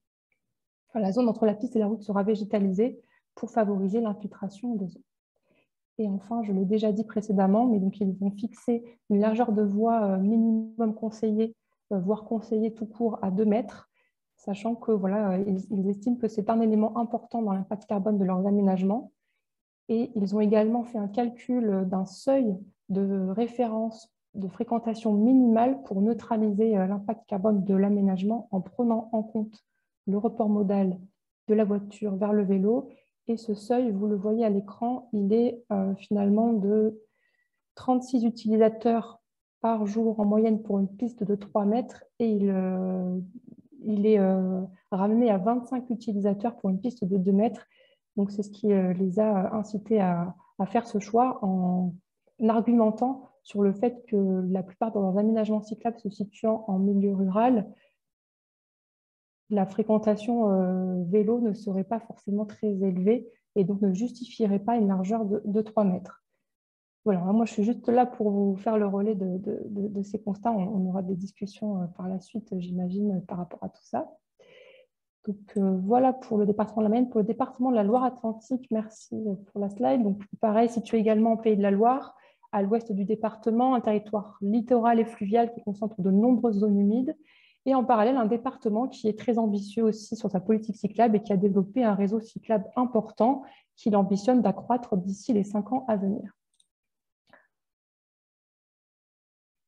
C: Enfin, la zone entre la piste et la route sera végétalisée pour favoriser l'infiltration des eaux. Et enfin, je l'ai déjà dit précédemment, mais donc ils vont fixer une largeur de voie minimum conseillée, voire conseillée tout court à 2 mètres, sachant que voilà, ils estiment que c'est un élément important dans l'impact carbone de leurs aménagements. Et ils ont également fait un calcul d'un seuil de référence de fréquentation minimale pour neutraliser l'impact carbone de l'aménagement en prenant en compte le report modal de la voiture vers le vélo. Et ce seuil, vous le voyez à l'écran, il est finalement de 36 utilisateurs par jour en moyenne pour une piste de 3 mètres et il est ramené à 25 utilisateurs pour une piste de 2 mètres. Donc, c'est ce qui les a incités à faire ce choix en argumentant sur le fait que la plupart de leurs aménagements cyclables se situant en milieu rural, la fréquentation vélo ne serait pas forcément très élevée et donc ne justifierait pas une largeur de 3 mètres. Voilà, moi je suis juste là pour vous faire le relais de ces constats. On aura des discussions par la suite, j'imagine, par rapport à tout ça. Donc voilà pour le département de la Mayenne. Pour le département de la Loire-Atlantique, merci pour la slide. Donc pareil, situé également au Pays de la Loire, à l'ouest du département, un territoire littoral et fluvial qui concentre de nombreuses zones humides, et en parallèle, un département qui est très ambitieux aussi sur sa politique cyclable et qui a développé un réseau cyclable important qu'il ambitionne d'accroître d'ici les 5 ans à venir.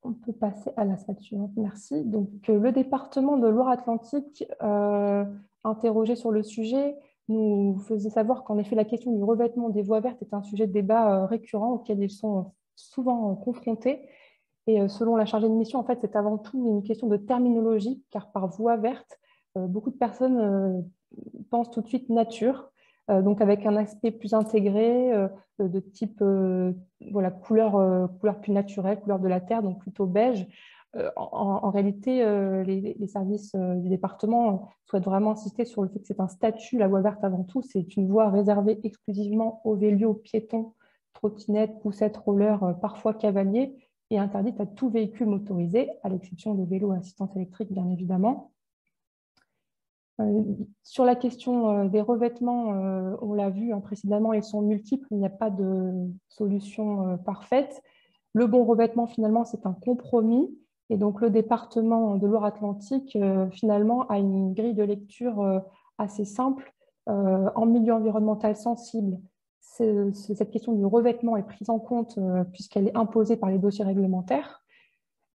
C: On peut passer à la slide suivante, merci. Donc, le département de Loire-Atlantique, interrogé sur le sujet, nous faisait savoir qu'en effet, la question du revêtement des voies vertes est un sujet de débat récurrent auquel ils sont souvent confrontés. Et selon la chargée de mission, en fait, c'est avant tout une question de terminologie, car par voie verte, beaucoup de personnes pensent tout de suite nature, donc avec un aspect plus intégré, de type voilà, couleur plus naturelle, couleur de la terre, donc plutôt beige. En réalité, les services du département souhaitent vraiment insister sur le fait que c'est un statut, la voie verte avant tout, c'est une voie réservée exclusivement aux vélos, piétons, trottinettes, poussettes, rollers, parfois cavaliers, et interdite à tout véhicule motorisé, à l'exception des vélos à assistance électrique, bien évidemment. Sur la question des revêtements, on l'a vu précédemment, ils sont multiples, il n'y a pas de solution parfaite. Le bon revêtement, finalement, c'est un compromis. Et donc, le département de Loire-Atlantique, finalement, a une grille de lecture assez simple en milieu environnemental sensible. Cette question du revêtement est prise en compte puisqu'elle est imposée par les dossiers réglementaires.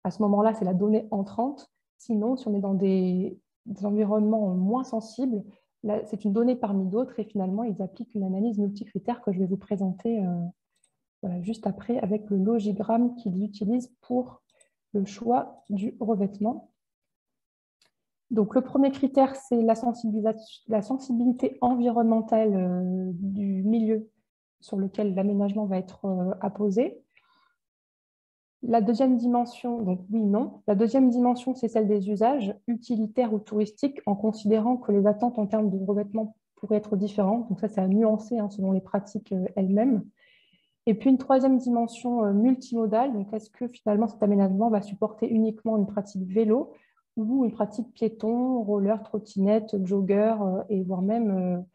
C: À ce moment-là, c'est la donnée entrante. Sinon, si on est dans des environnements moins sensibles, c'est une donnée parmi d'autres et finalement, ils appliquent une analyse multicritère que je vais vous présenter voilà, juste après avec le logigramme qu'ils utilisent pour le choix du revêtement. Donc, le premier critère, c'est la sensibilité environnementale du milieu sur lequel l'aménagement va être apposé. La deuxième dimension, donc oui, non. La deuxième dimension, c'est celle des usages utilitaires ou touristiques, en considérant que les attentes en termes de revêtement pourraient être différentes. Donc ça, c'est à nuancer selon les pratiques elles-mêmes. Et puis une troisième dimension multimodale. Donc est-ce que finalement cet aménagement va supporter uniquement une pratique vélo ou une pratique piéton, roller, trottinette, jogger et voire même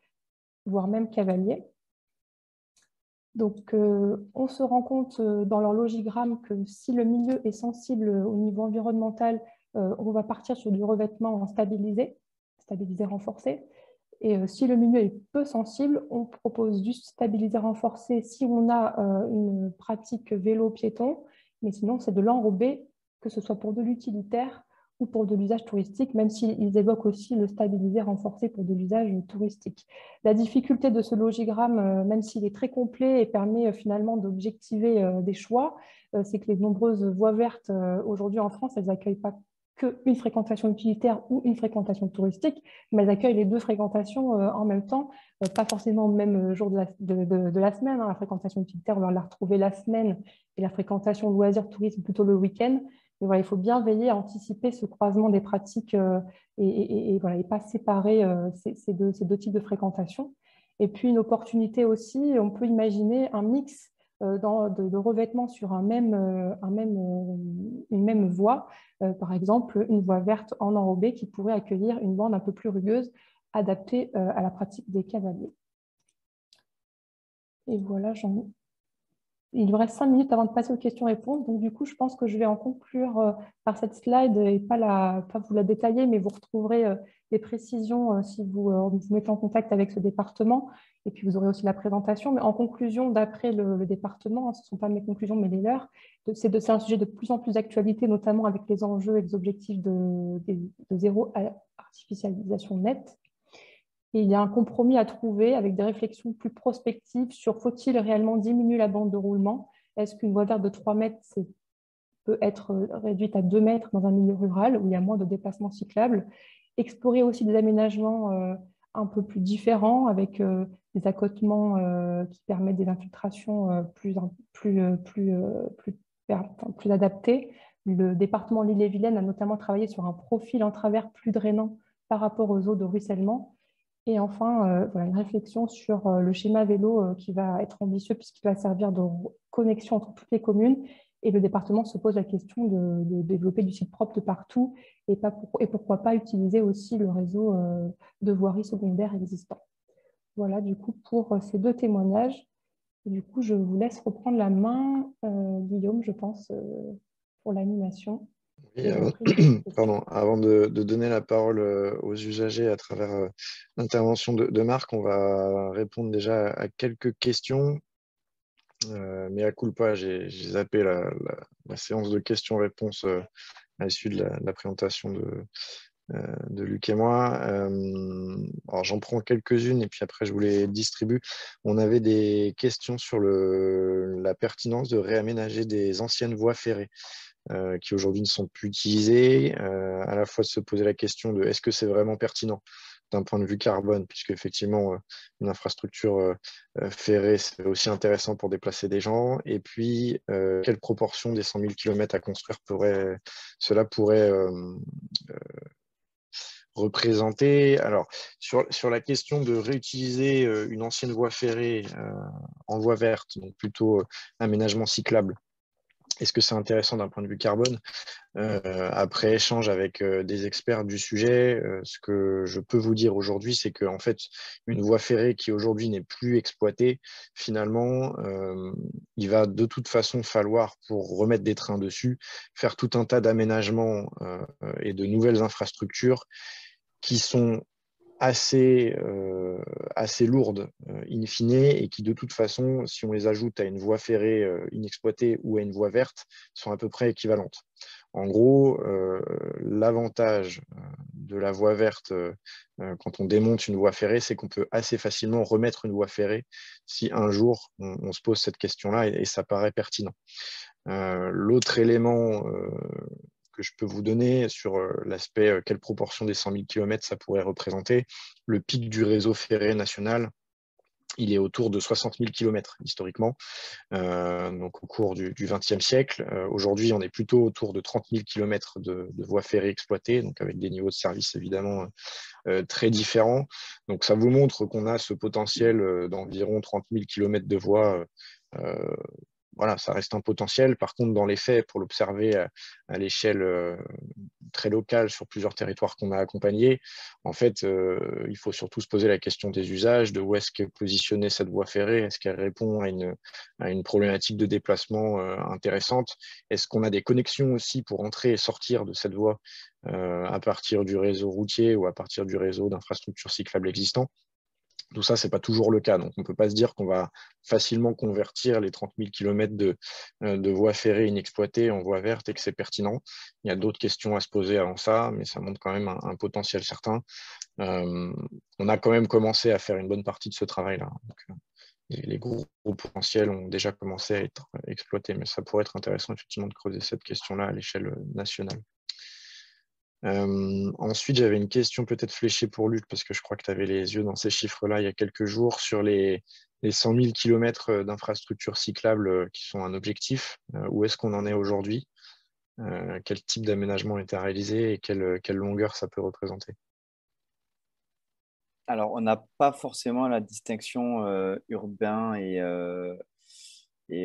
C: cavalier. Donc, on se rend compte dans leur logigramme que si le milieu est sensible au niveau environnemental, on va partir sur du revêtement stabilisé renforcé. Et si le milieu est peu sensible, on propose du stabilisé renforcé si on a une pratique vélo-piéton, mais sinon c'est de l'enrobé, que ce soit pour de l'utilitaire ou pour de l'usage touristique, même s'ils évoquent aussi le stabilisé renforcé pour de l'usage touristique. La difficulté de ce logigramme, même s'il est très complet et permet finalement d'objectiver des choix, c'est que les nombreuses voies vertes aujourd'hui en France, elles n'accueillent pas qu'une fréquentation utilitaire ou une fréquentation touristique, mais elles accueillent les deux fréquentations en même temps, pas forcément au même jour de la semaine. La fréquentation utilitaire, on va la retrouver la semaine, et la fréquentation loisir tourisme plutôt le week-end. Et voilà, il faut bien veiller à anticiper ce croisement des pratiques et voilà, et pas séparer ces deux types de fréquentation. Et puis une opportunité aussi, on peut imaginer un mix de revêtement sur une même voie, par exemple une voie verte en enrobé qui pourrait accueillir une bande un peu plus rugueuse adaptée à la pratique des cavaliers. Et voilà, il me reste 5 minutes avant de passer aux questions-réponses, donc du coup, je pense que je vais en conclure par cette slide et pas vous la détailler, mais vous retrouverez des précisions si vous vous mettez en contact avec ce département, et puis vous aurez aussi la présentation. Mais en conclusion, d'après le département, ce ne sont pas mes conclusions, mais les leurs, c'est un sujet de plus en plus d'actualité, notamment avec les enjeux et les objectifs de zéro artificialisation nette. Et il y a un compromis à trouver avec des réflexions plus prospectives sur faut-il réellement diminuer la bande de roulement? Est-ce qu'une voie verte de 3 mètres peut être réduite à 2 mètres dans un milieu rural où il y a moins de déplacements cyclables? Explorer aussi des aménagements un peu plus différents avec des accotements qui permettent des infiltrations plus adaptées. Le département L'Ille-et-Vilaine a notamment travaillé sur un profil en travers plus drainant par rapport aux eaux de ruissellement. Et enfin, voilà, une réflexion sur le schéma vélo qui va être ambitieux puisqu'il va servir de connexion entre toutes les communes. Et le département se pose la question de développer du site propre de partout et pourquoi pas utiliser aussi le réseau de voirie secondaire existant. Voilà du coup pour ces deux témoignages. Du coup, je vous laisse reprendre la main, Guillaume, je pense, pour l'animation.
A: Oui, pardon, avant de donner la parole aux usagers à travers l'intervention de Marc, on va répondre déjà à quelques questions. Mais à culpa, j'ai zappé la séance de questions-réponses à l'issue de la présentation de Luc et moi. Alors j'en prends quelques-unes et puis après je vous les distribue. On avait des questions sur la pertinence de réaménager des anciennes voies ferrées qui aujourd'hui ne sont plus utilisées. À la fois de se poser la question de est-ce que c'est vraiment pertinent d'un point de vue carbone, puisque effectivement une infrastructure ferrée, c'est aussi intéressant pour déplacer des gens. Et puis, quelle proportion des 100 000 km à construire cela pourrait représenter? Alors, sur la question de réutiliser une ancienne voie ferrée en voie verte, donc plutôt aménagement cyclable, est-ce que c'est intéressant d'un point de vue carbone? Après échange avec des experts du sujet, ce que je peux vous dire aujourd'hui, c'est qu'en fait, une voie ferrée qui aujourd'hui n'est plus exploitée, finalement, il va de toute façon falloir, pour remettre des trains dessus, faire tout un tas d'aménagements et de nouvelles infrastructures qui sont assez lourdes in fine et qui de toute façon, si on les ajoute à une voie ferrée inexploitée ou à une voie verte, sont à peu près équivalentes. En gros, l'avantage de la voie verte quand on démonte une voie ferrée, c'est qu'on peut assez facilement remettre une voie ferrée si un jour on se pose cette question-là et ça paraît pertinent. L'autre élément que je peux vous donner sur l'aspect quelle proportion des 100 000 km ça pourrait représenter, le pic du réseau ferré national, il est autour de 60 000 km historiquement, donc au cours du XXe siècle. Aujourd'hui, on est plutôt autour de 30 000 km de voies ferrées exploitées, donc avec des niveaux de service évidemment très différents. Donc ça vous montre qu'on a ce potentiel d'environ 30 000 km de voies. Voilà, ça reste un potentiel. Par contre, dans les faits, pour l'observer à l'échelle très locale sur plusieurs territoires qu'on a accompagnés, en fait, il faut surtout se poser la question des usages, de où est-ce qu'est positionnée cette voie ferrée, est-ce qu'elle répond à une problématique de déplacement intéressante, est-ce qu'on a des connexions aussi pour entrer et sortir de cette voie à partir du réseau routier ou à partir du réseau d'infrastructures cyclables existants. Tout ça, ce n'est pas toujours le cas. Donc, on ne peut pas se dire qu'on va facilement convertir les 30 000 km de voies ferrées inexploitées en voies vertes et que c'est pertinent. Il y a d'autres questions à se poser avant ça, mais ça montre quand même un potentiel certain. On a quand même commencé à faire une bonne partie de ce travail-là. Les gros potentiels ont déjà commencé à être exploités, mais ça pourrait être intéressant effectivement de creuser cette question-là à l'échelle nationale. Ensuite, j'avais une question peut-être fléchée pour Luc, parce que je crois que tu avais les yeux dans ces chiffres-là il y a quelques jours, sur les 100 000 km d'infrastructures cyclables qui sont un objectif. Où est-ce qu'on en est aujourd'hui? Quel type d'aménagement est à réaliser et quelle longueur ça peut représenter?
B: Alors, on n'a pas forcément la distinction urbain et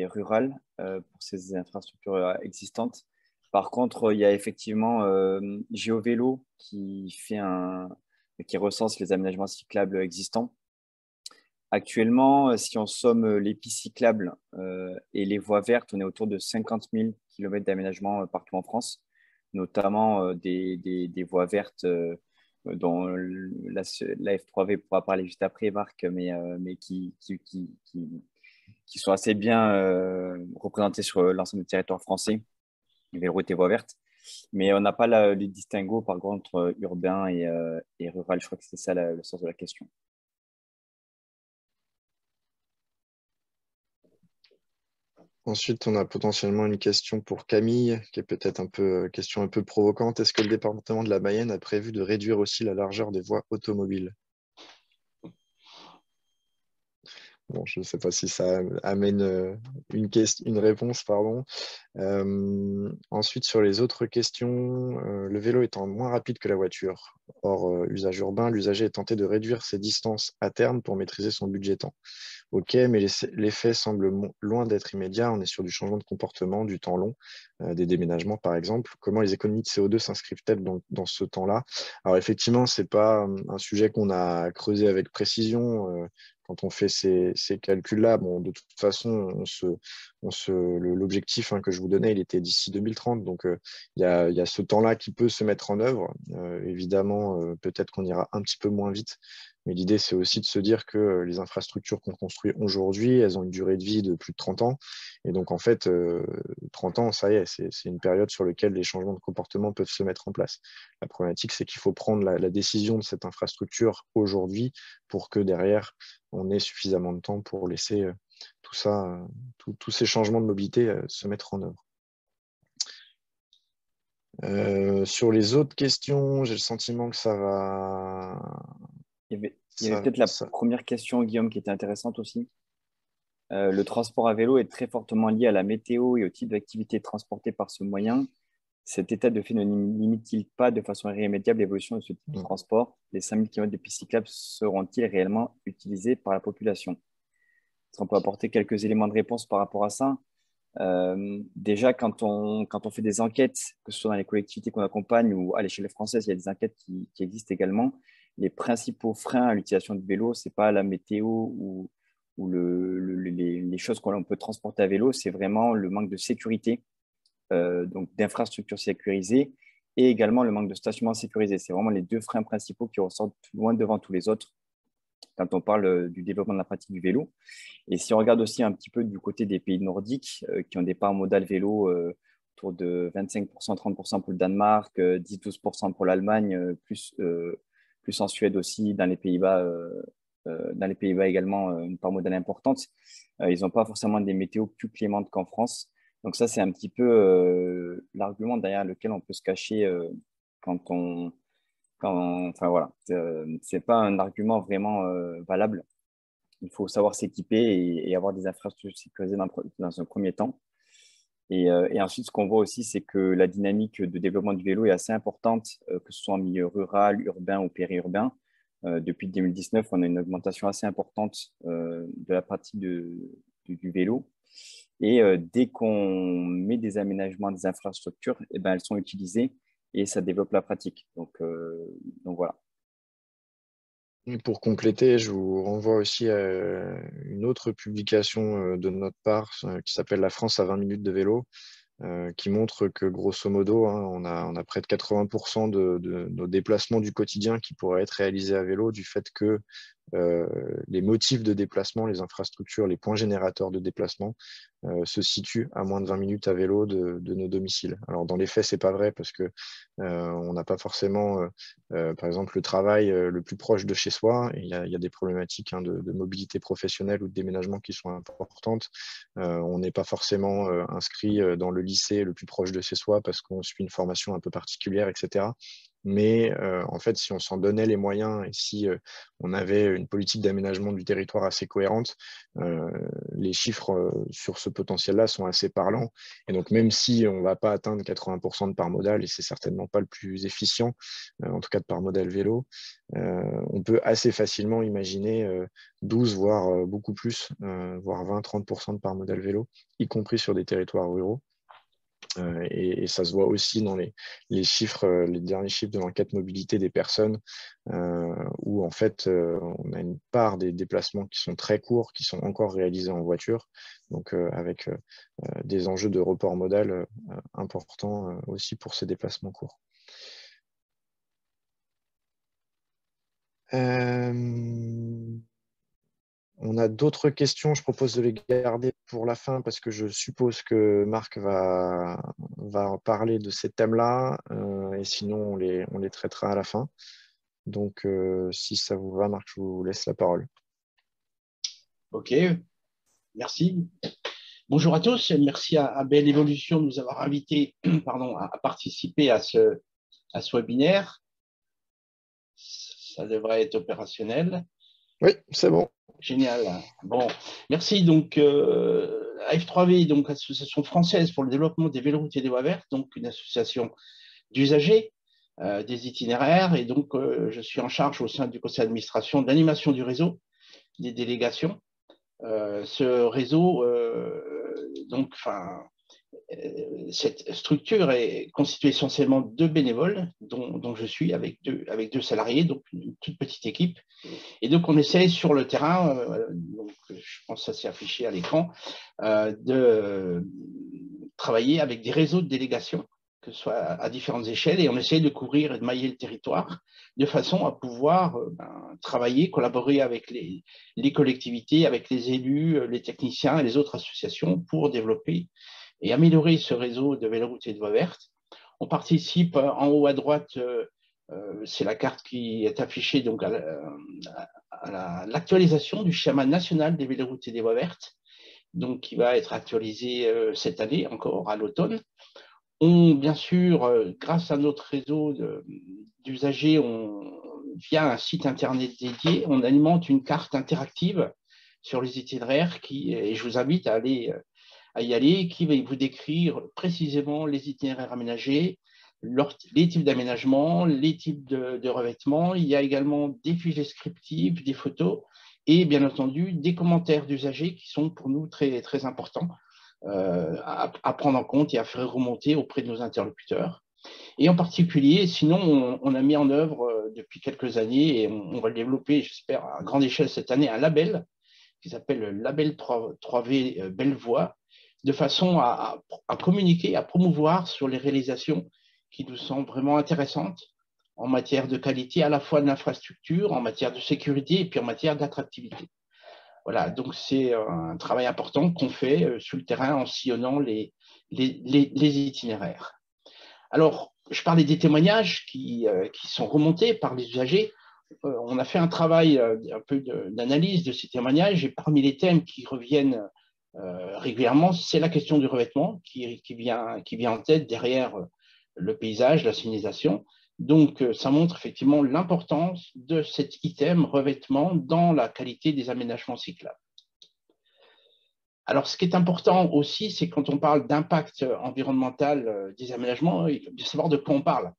B: rural pour ces infrastructures existantes. Par contre, il y a effectivement GeoVélo qui recense les aménagements cyclables existants. Actuellement, si on somme les pistes cyclables et les voies vertes, on est autour de 50 000 km d'aménagement partout en France, notamment des voies vertes dont la F3V pourra parler juste après, Marc, mais qui sont assez bien représentées sur l'ensemble du territoire français, véloroute et voies vertes. Mais on n'a pas les distinguos, par contre, urbain et rural. Je crois que c'est ça le sens de la question.
A: Ensuite, on a potentiellement une question pour Camille, qui est peut-être question un peu provocante. Est-ce que le département de la Mayenne a prévu de réduire aussi la largeur des voies automobiles? Bon, je ne sais pas si ça amène une réponse, pardon. Ensuite, sur les autres questions, le vélo étant moins rapide que la voiture, hors usage urbain, l'usager est tenté de réduire ses distances à terme pour maîtriser son budget temps. Ok, mais l'effet semble loin d'être immédiat. On est sur du changement de comportement, du temps long, des déménagements par exemple. Comment les économies de CO2 s'inscrivent-elles dans ce temps-là? Alors effectivement, ce n'est pas un sujet qu'on a creusé avec précision. quand on fait ces calculs-là, bon, de toute façon, l'objectif que je vous donnais, il était d'ici 2030. Donc, il y a ce temps-là qui peut se mettre en œuvre. Évidemment, peut-être qu'on ira un petit peu moins vite. Mais l'idée, c'est aussi de se dire que les infrastructures qu'on construit aujourd'hui, elles ont une durée de vie de plus de 30 ans. Et donc, en fait, 30 ans, ça y est, c'est une période sur laquelle les changements de comportement peuvent se mettre en place. La problématique, c'est qu'il faut prendre la décision de cette infrastructure aujourd'hui pour que derrière, on ait suffisamment de temps pour laisser tout ça, tous ces changements de mobilité se mettre en œuvre. Sur les autres questions, j'ai le sentiment que ça va.
B: Il y avait peut-être la première question, Guillaume, qui était intéressante aussi. Le transport à vélo est très fortement lié à la météo et au type d'activité transportée par ce moyen. Cet état de fait ne limite-t-il pas de façon irrémédiable l'évolution de ce type de transport? Les 5000 km de pistes cyclables seront-ils réellement utilisés par la population? Est-ce qu'on peut apporter quelques éléments de réponse par rapport à ça? Déjà, quand on fait des enquêtes, que ce soit dans les collectivités qu'on accompagne ou à l'échelle française, il y a des enquêtes qui existent également. Les principaux freins à l'utilisation du vélo, ce n'est pas la météo ou les choses qu'on peut transporter à vélo, c'est vraiment le manque de sécurité, donc d'infrastructures sécurisées et également le manque de stationnement sécurisé. C'est vraiment les deux freins principaux qui ressortent loin devant tous les autres quand on parle du développement de la pratique du vélo. Et si on regarde aussi un petit peu du côté des pays nordiques qui ont des parts modales vélo autour de 25%, 30% pour le Danemark, 10-12% pour l'Allemagne, plus en Suède aussi, dans les Pays-Bas également, une part modale importante. Ils n'ont pas forcément des météos plus clémentes qu'en France. Donc ça, c'est un petit peu l'argument derrière lequel on peut se cacher enfin voilà, c'est pas un argument vraiment valable. Il faut savoir s'équiper et avoir des infrastructures sécurisées dans un premier temps. Et ensuite, ce qu'on voit aussi, c'est que la dynamique de développement du vélo est assez importante, que ce soit en milieu rural, urbain ou périurbain. Depuis 2019, on a une augmentation assez importante de la pratique du vélo. Et dès qu'on met des aménagements, des infrastructures, eh ben, elles sont utilisées et ça développe la pratique. Donc voilà.
A: Et pour compléter, je vous renvoie aussi à une autre publication de notre part qui s'appelle La France à 20 minutes de vélo, qui montre que grosso modo, on a près de 80% de nos déplacements du quotidien qui pourraient être réalisés à vélo du fait que les motifs de déplacement, les infrastructures, les points générateurs de déplacement se situent à moins de 20 minutes à vélo de nos domiciles. Alors dans les faits, c'est pas vrai parce que on n'a pas forcément, par exemple, le travail le plus proche de chez soi. Il y a des problématiques de mobilité professionnelle ou de déménagement qui sont importantes. On n'est pas forcément inscrit dans le lycée le plus proche de chez soi parce qu'on suit une formation un peu particulière, etc. Mais en fait, si on s'en donnait les moyens et si on avait une politique d'aménagement du territoire assez cohérente, les chiffres sur ce potentiel-là sont assez parlants. Et donc, même si on ne va pas atteindre 80% de part modale, et c'est certainement pas le plus efficient, en tout cas de part modale vélo, on peut assez facilement imaginer 12, voire beaucoup plus, voire 20-30% de part modale vélo, y compris sur des territoires ruraux. Et ça se voit aussi dans les chiffres, les derniers chiffres de l'enquête mobilité des personnes, où en fait on a une part des déplacements qui sont très courts, qui sont encore réalisés en voiture, donc avec des enjeux de report modal importants aussi pour ces déplacements courts. On a d'autres questions, je propose de les garder pour la fin parce que je suppose que Marc va parler de ces thèmes-là et sinon on les traitera à la fin. Donc si ça vous va, Marc, je vous laisse la parole.
D: Ok, merci. Bonjour à tous, merci à Belle Évolution de nous avoir invités à participer à ce webinaire. Ça devrait être opérationnel.
A: Oui, c'est bon.
D: Génial. Bon, merci. Donc, AF3V, donc Association française pour le développement des véloroutes et des voies vertes, donc une association d'usagers des itinéraires. Et donc, je suis en charge au sein du conseil d'administration de l'animation du réseau, des délégations. Ce réseau, cette structure est constituée essentiellement de bénévoles, dont je suis, avec deux salariés, donc une toute petite équipe. Et donc, on essaie sur le terrain, donc, je pense que ça s'est affiché à l'écran, de travailler avec des réseaux de délégations, que ce soit à différentes échelles, et on essaie de couvrir et de mailler le territoire de façon à pouvoir travailler, collaborer avec les collectivités, avec les élus, les techniciens et les autres associations pour développer et améliorer ce réseau de véloroutes et de voies vertes. On participe en haut à droite, c'est la carte qui est affichée donc à l'actualisation du schéma national des véloroutes et des voies vertes, donc qui va être actualisé cette année encore à l'automne. Bien sûr, grâce à notre réseau d'usagers, via un site internet dédié, on alimente une carte interactive sur les itinéraires et je vous invite à y aller, qui va vous décrire précisément les itinéraires aménagés, les types d'aménagement, les types de revêtements. Il y a également des fiches descriptives, des photos et bien entendu des commentaires d'usagers qui sont pour nous très, très importants à prendre en compte et à faire remonter auprès de nos interlocuteurs. Et en particulier, sinon, on a mis en œuvre depuis quelques années, et on va le développer, j'espère, à grande échelle cette année, un label qui s'appelle le label 3V Belle Voie, de façon à communiquer, à promouvoir sur les réalisations qui nous semblent vraiment intéressantes en matière de qualité à la fois de l'infrastructure, en matière de sécurité et puis en matière d'attractivité. Voilà, donc c'est un travail important qu'on fait sur le terrain en sillonnant les itinéraires. Alors, je parlais des témoignages qui sont remontés par les usagers. On a fait un travail un peu d'analyse de ces témoignages et parmi les thèmes qui reviennent régulièrement, c'est la question du revêtement qui vient en tête derrière le paysage, la signalisation. Donc, ça montre effectivement l'importance de cet item revêtement dans la qualité des aménagements cyclables. Alors, ce qui est important aussi, c'est quand on parle d'impact environnemental des aménagements, il faut bien savoir de quoi on parle.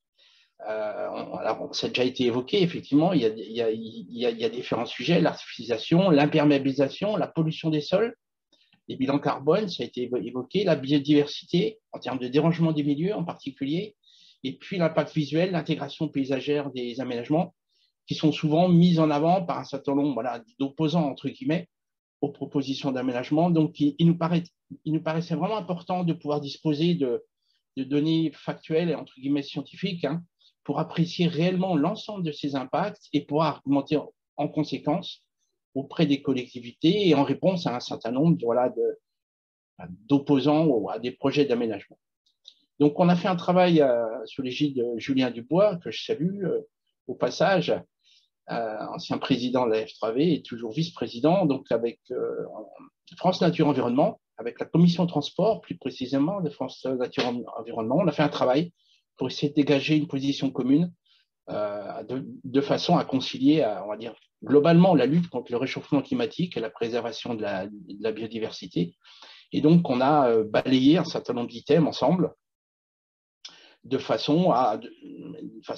D: Alors, ça a déjà été évoqué, effectivement, il y a différents sujets, l'artificialisation, l'imperméabilisation, la pollution des sols, les bilans carbone, ça a été évoqué, la biodiversité, en termes de dérangement des milieux en particulier, et puis l'impact visuel, l'intégration paysagère des aménagements, qui sont souvent mis en avant par un certain nombre d'opposants, entre guillemets, aux propositions d'aménagement. Donc, il nous paraissait vraiment important de pouvoir disposer de données factuelles et, entre guillemets, scientifiques, pour apprécier réellement l'ensemble de ces impacts et pouvoir argumenter en conséquence auprès des collectivités et en réponse à un certain nombre d'opposants à des projets d'aménagement. Donc, on a fait un travail sous l'égide de Julien Dubois, que je salue au passage, ancien président de la F3V et toujours vice-président, donc avec France Nature Environnement, avec la commission transport, plus précisément de France Nature Environnement. On a fait un travail pour essayer de dégager une position commune de façon à concilier, on va dire, globalement la lutte contre le réchauffement climatique et la préservation de la biodiversité. Et donc, on a balayé un certain nombre d'items ensemble de façon,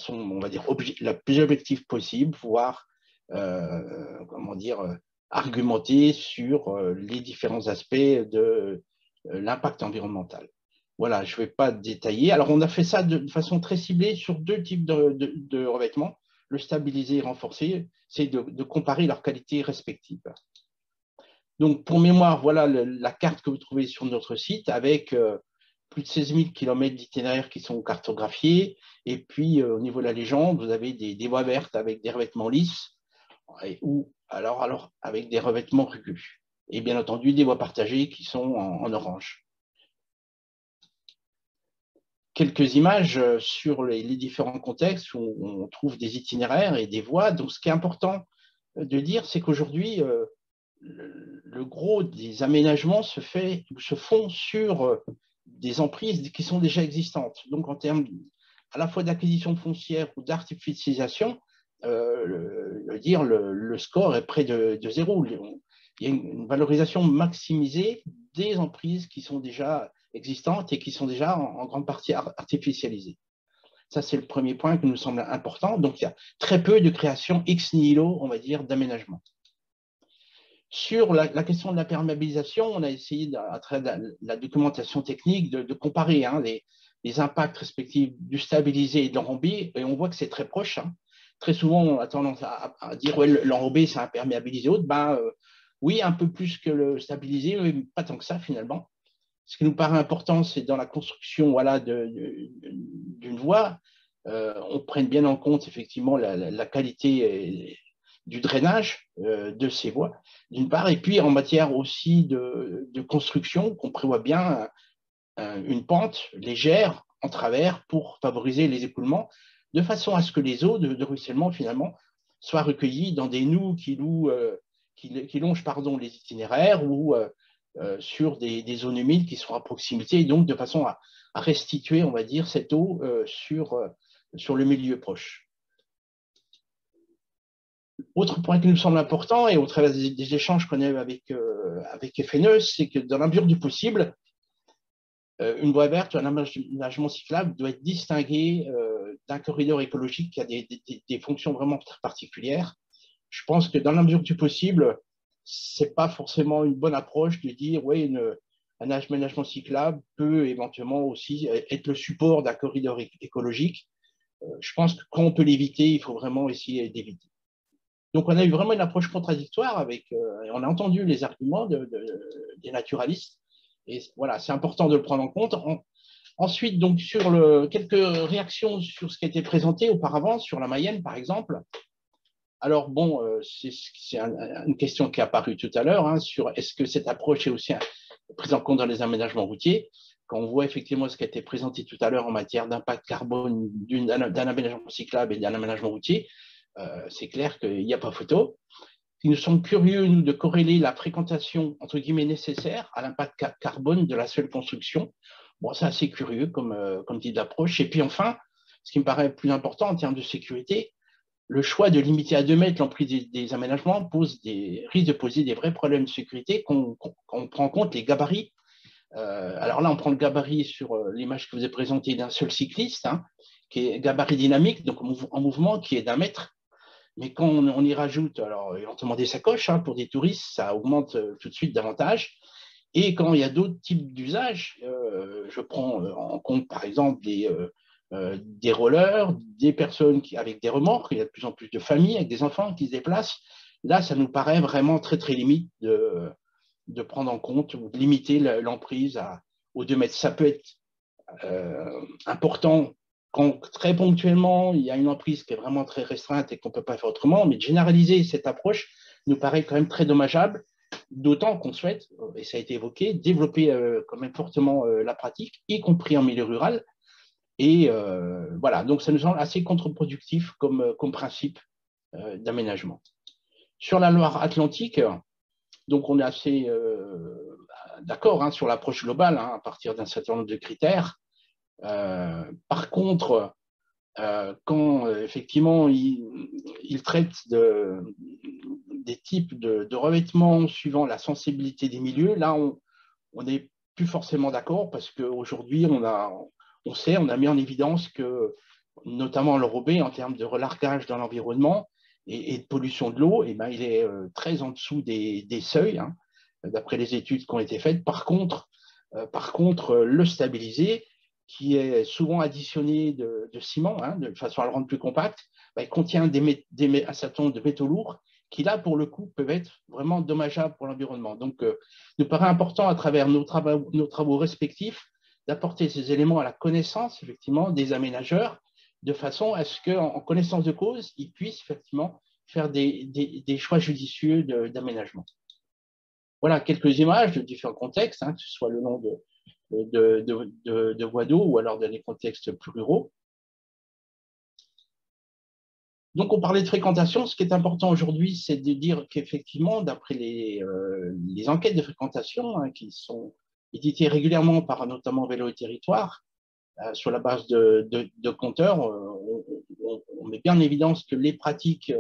D: on va dire, la plus objective possible, voire, argumenter sur les différents aspects de l'impact environnemental. Voilà, je ne vais pas détailler. Alors, on a fait ça de façon très ciblée sur deux types de revêtements. Le stabilisé et renforcé, c'est de comparer leurs qualités respectives. Donc, pour mémoire, voilà la carte que vous trouvez sur notre site avec plus de 16 000 km d'itinéraires qui sont cartographiés. Et puis, au niveau de la légende, vous avez des voies vertes avec des revêtements lisses ou alors avec des revêtements rugus. Et bien entendu, des voies partagées qui sont en orange. Quelques images sur les différents contextes où on trouve des itinéraires et des voies. Donc, ce qui est important de dire, c'est qu'aujourd'hui, le gros des aménagements se font sur des emprises qui sont déjà existantes. Donc, en termes à la fois d'acquisition foncière ou d'artificialisation, le score est près de zéro. Il y a une valorisation maximisée des emprises qui sont déjà existantes et qui sont déjà en grande partie artificialisées. Ça, c'est le premier point qui nous semble important. Donc, il y a très peu de création ex nihilo, on va dire, d'aménagement. Sur la question de la perméabilisation, on a essayé, à travers la documentation technique, de comparer les impacts respectifs du stabilisé et de l'enrobé, et on voit que c'est très proche. Hein. Très souvent, on a tendance à dire ouais, l'enrobé, c'est imperméabilisé haute. Oui, un peu plus que le stabilisé, mais pas tant que ça finalement. Ce qui nous paraît important, c'est dans la construction voilà, d'une voie, on prenne bien en compte effectivement la qualité du drainage de ces voies, d'une part, et puis en matière aussi de construction, qu'on prévoit bien une pente légère en travers pour favoriser les écoulements, de façon à ce que les eaux de ruissellement, finalement, soient recueillies dans des noues qui longent les itinéraires ou sur des zones humides qui sont à proximité, et donc de façon à restituer, on va dire, cette eau sur le milieu proche. Autre point qui nous semble important, et au travers des échanges qu'on a eu avec FNE, c'est que dans la mesure du possible, une voie verte ou un aménagement cyclable doit être distingué d'un corridor écologique qui a des fonctions vraiment très particulières. Je pense que dans la mesure du possible, ce n'est pas forcément une bonne approche de dire oui, un aménagement cyclable peut éventuellement aussi être le support d'un corridor écologique. Je pense que quand on peut l'éviter, il faut vraiment essayer d'éviter. Donc, on a eu vraiment une approche contradictoire et on a entendu les arguments des naturalistes. Et voilà, c'est important de le prendre en compte. Ensuite, donc, quelques réactions sur ce qui a été présenté auparavant, sur la Mayenne, par exemple. Alors, bon, c'est une question qui est apparue tout à l'heure, hein, sur est-ce que cette approche est aussi prise en compte dans les aménagements routiers. Quand on voit effectivement ce qui a été présenté tout à l'heure en matière d'impact carbone d'un aménagement cyclable et d'un aménagement routier, c'est clair qu'il n'y a pas photo. Nous sommes curieux, nous, de corréler la fréquentation, entre guillemets, nécessaire à l'impact carbone de la seule construction. Bon, c'est assez curieux comme type d'approche. Et puis enfin, ce qui me paraît plus important en termes de sécurité, le choix de limiter à 2 mètres l'emprise des aménagements risque de poser des vrais problèmes de sécurité quand on prend en compte les gabarits. Alors là, on prend le gabarit sur l'image que vous avez présentée d'un seul cycliste, hein, qui est gabarit dynamique, donc en mouvement, qui est d'1 mètre. Mais quand on y rajoute, alors éventuellement des sacoches, hein, pour des touristes, ça augmente tout de suite davantage. Et quand il y a d'autres types d'usages, je prends en compte par exemple des rollers, des personnes avec des remorques, il y a de plus en plus de familles avec des enfants qui se déplacent. Là, ça nous paraît vraiment très très limite de prendre en compte ou de limiter l'emprise aux 2 mètres. Ça peut être important quand très ponctuellement, il y a une emprise qui est vraiment très restreinte et qu'on ne peut pas faire autrement, mais de généraliser cette approche nous paraît quand même très dommageable, d'autant qu'on souhaite, et ça a été évoqué, développer quand même fortement la pratique, y compris en milieu rural. Et voilà, donc ça nous semble assez contre-productif comme principe d'aménagement. Sur la Loire-Atlantique, donc on est assez d'accord hein, sur l'approche globale hein, à partir d'un certain nombre de critères. Par contre, quand effectivement il traite des types de revêtements suivant la sensibilité des milieux, là on n'est plus forcément d'accord parce qu'aujourd'hui on a mis en évidence que notamment l'enrobé en termes de relargage dans l'environnement et de pollution de l'eau, eh ben, il est très en dessous des seuils, hein, d'après les études qui ont été faites. Par contre, le stabilisé, qui est souvent additionné de ciment, hein, de façon à le rendre plus compact, bah, il contient un certain nombre de métaux lourds qui, là, pour le coup, peuvent être vraiment dommageables pour l'environnement. Donc, il nous paraît important, à travers nos travaux respectifs, d'apporter ces éléments à la connaissance, effectivement, des aménageurs, de façon à ce qu'en connaissance de cause, ils puissent, effectivement, faire des choix judicieux d'aménagement. Voilà quelques images de différents contextes, hein, que ce soit le long de voies d'eau ou alors dans des contextes plus ruraux. Donc, on parlait de fréquentation. Ce qui est important aujourd'hui, c'est de dire qu'effectivement, d'après les enquêtes de fréquentation hein, qui sont éditées régulièrement par notamment Vélo et Territoire, sur la base de compteurs, on met bien en évidence que les pratiques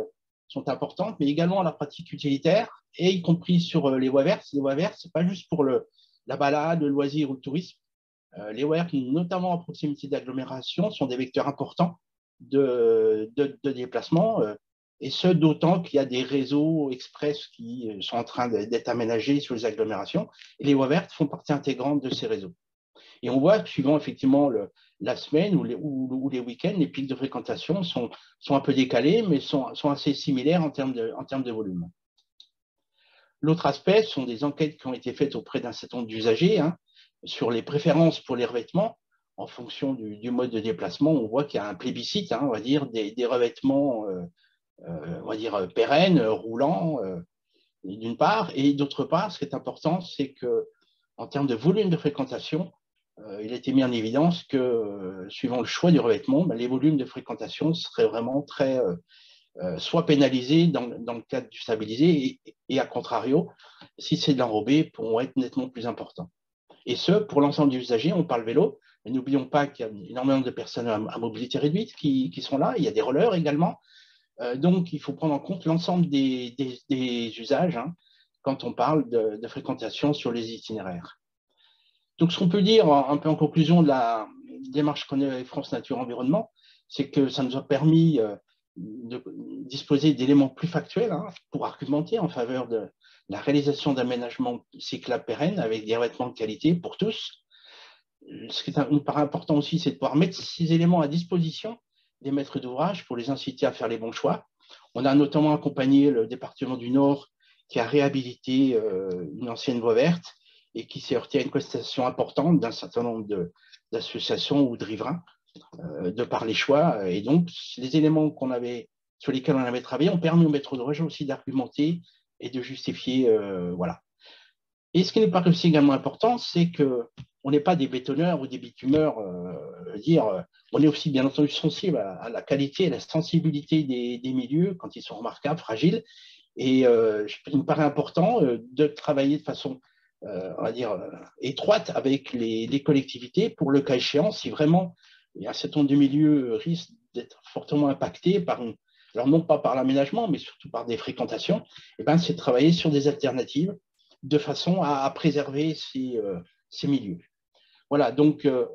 D: sont importantes, mais également la pratique utilitaire, et y compris sur les voies vertes. Les voies vertes, ce n'est pas juste pour la balade, le loisir ou le tourisme. Les voies vertes, notamment à proximité d'agglomération, sont des vecteurs importants de déplacement. et ce, d'autant qu'il y a des réseaux express qui sont en train d'être aménagés sur les agglomérations, et les voies vertes font partie intégrante de ces réseaux. Et on voit que suivant effectivement la semaine ou les week-ends, les pics de fréquentation sont un peu décalés, mais sont assez similaires en termes de volume. L'autre aspect sont des enquêtes qui ont été faites auprès d'un certain nombre d'usagers sur les préférences pour les revêtements en fonction du mode de déplacement. On voit qu'il y a un plébiscite, on va dire, des revêtements on va dire, pérennes, roulants, d'une part. Et d'autre part, ce qui est important, c'est qu'en termes de volume de fréquentation, il a été mis en évidence que, suivant le choix du revêtement, les volumes de fréquentation seraient vraiment très soit pénalisés dans le cadre du stabilisé et à contrario, si c'est de l'enrobé, pourront être nettement plus importants. Et ce, pour l'ensemble des usagers, on parle vélo, mais n'oublions pas qu'il y a énormément de personnes à mobilité réduite qui sont là, il y a des rollers également, donc il faut prendre en compte l'ensemble des usages quand on parle de fréquentation sur les itinéraires. Donc, ce qu'on peut dire un peu en conclusion de la démarche qu'on a avec France Nature Environnement, c'est que ça nous a permis de disposer d'éléments plus factuels pour argumenter en faveur de la réalisation d'aménagements cyclables pérennes avec des revêtements de qualité pour tous. Ce qui nous paraît important aussi, c'est de pouvoir mettre ces éléments à disposition des maîtres d'ouvrage pour les inciter à faire les bons choix. On a notamment accompagné le département du Nord qui a réhabilité une ancienne voie verte et qui s'est heurté à une contestation importante d'un certain nombre d'associations ou de riverains de par les choix. Et donc, les éléments sur lesquels on avait travaillé ont permis aux maîtres d'ouvrage aussi d'argumenter et de justifier. Voilà. Et ce qui nous paraît aussi également important, c'est qu'on n'est pas des bétonneurs ou des bitumeurs. On est aussi bien entendu sensible à la qualité et à la sensibilité des milieux quand ils sont remarquables, fragiles. Et il me paraît important de travailler de façon on va dire, étroite avec les collectivités pour le cas échéant, si vraiment il y a un certain nombre de milieux risquent d'être fortement impactés alors non pas par l'aménagement, mais surtout par des fréquentations, c'est de travailler sur des alternatives de façon à préserver ces milieux. Voilà, donc on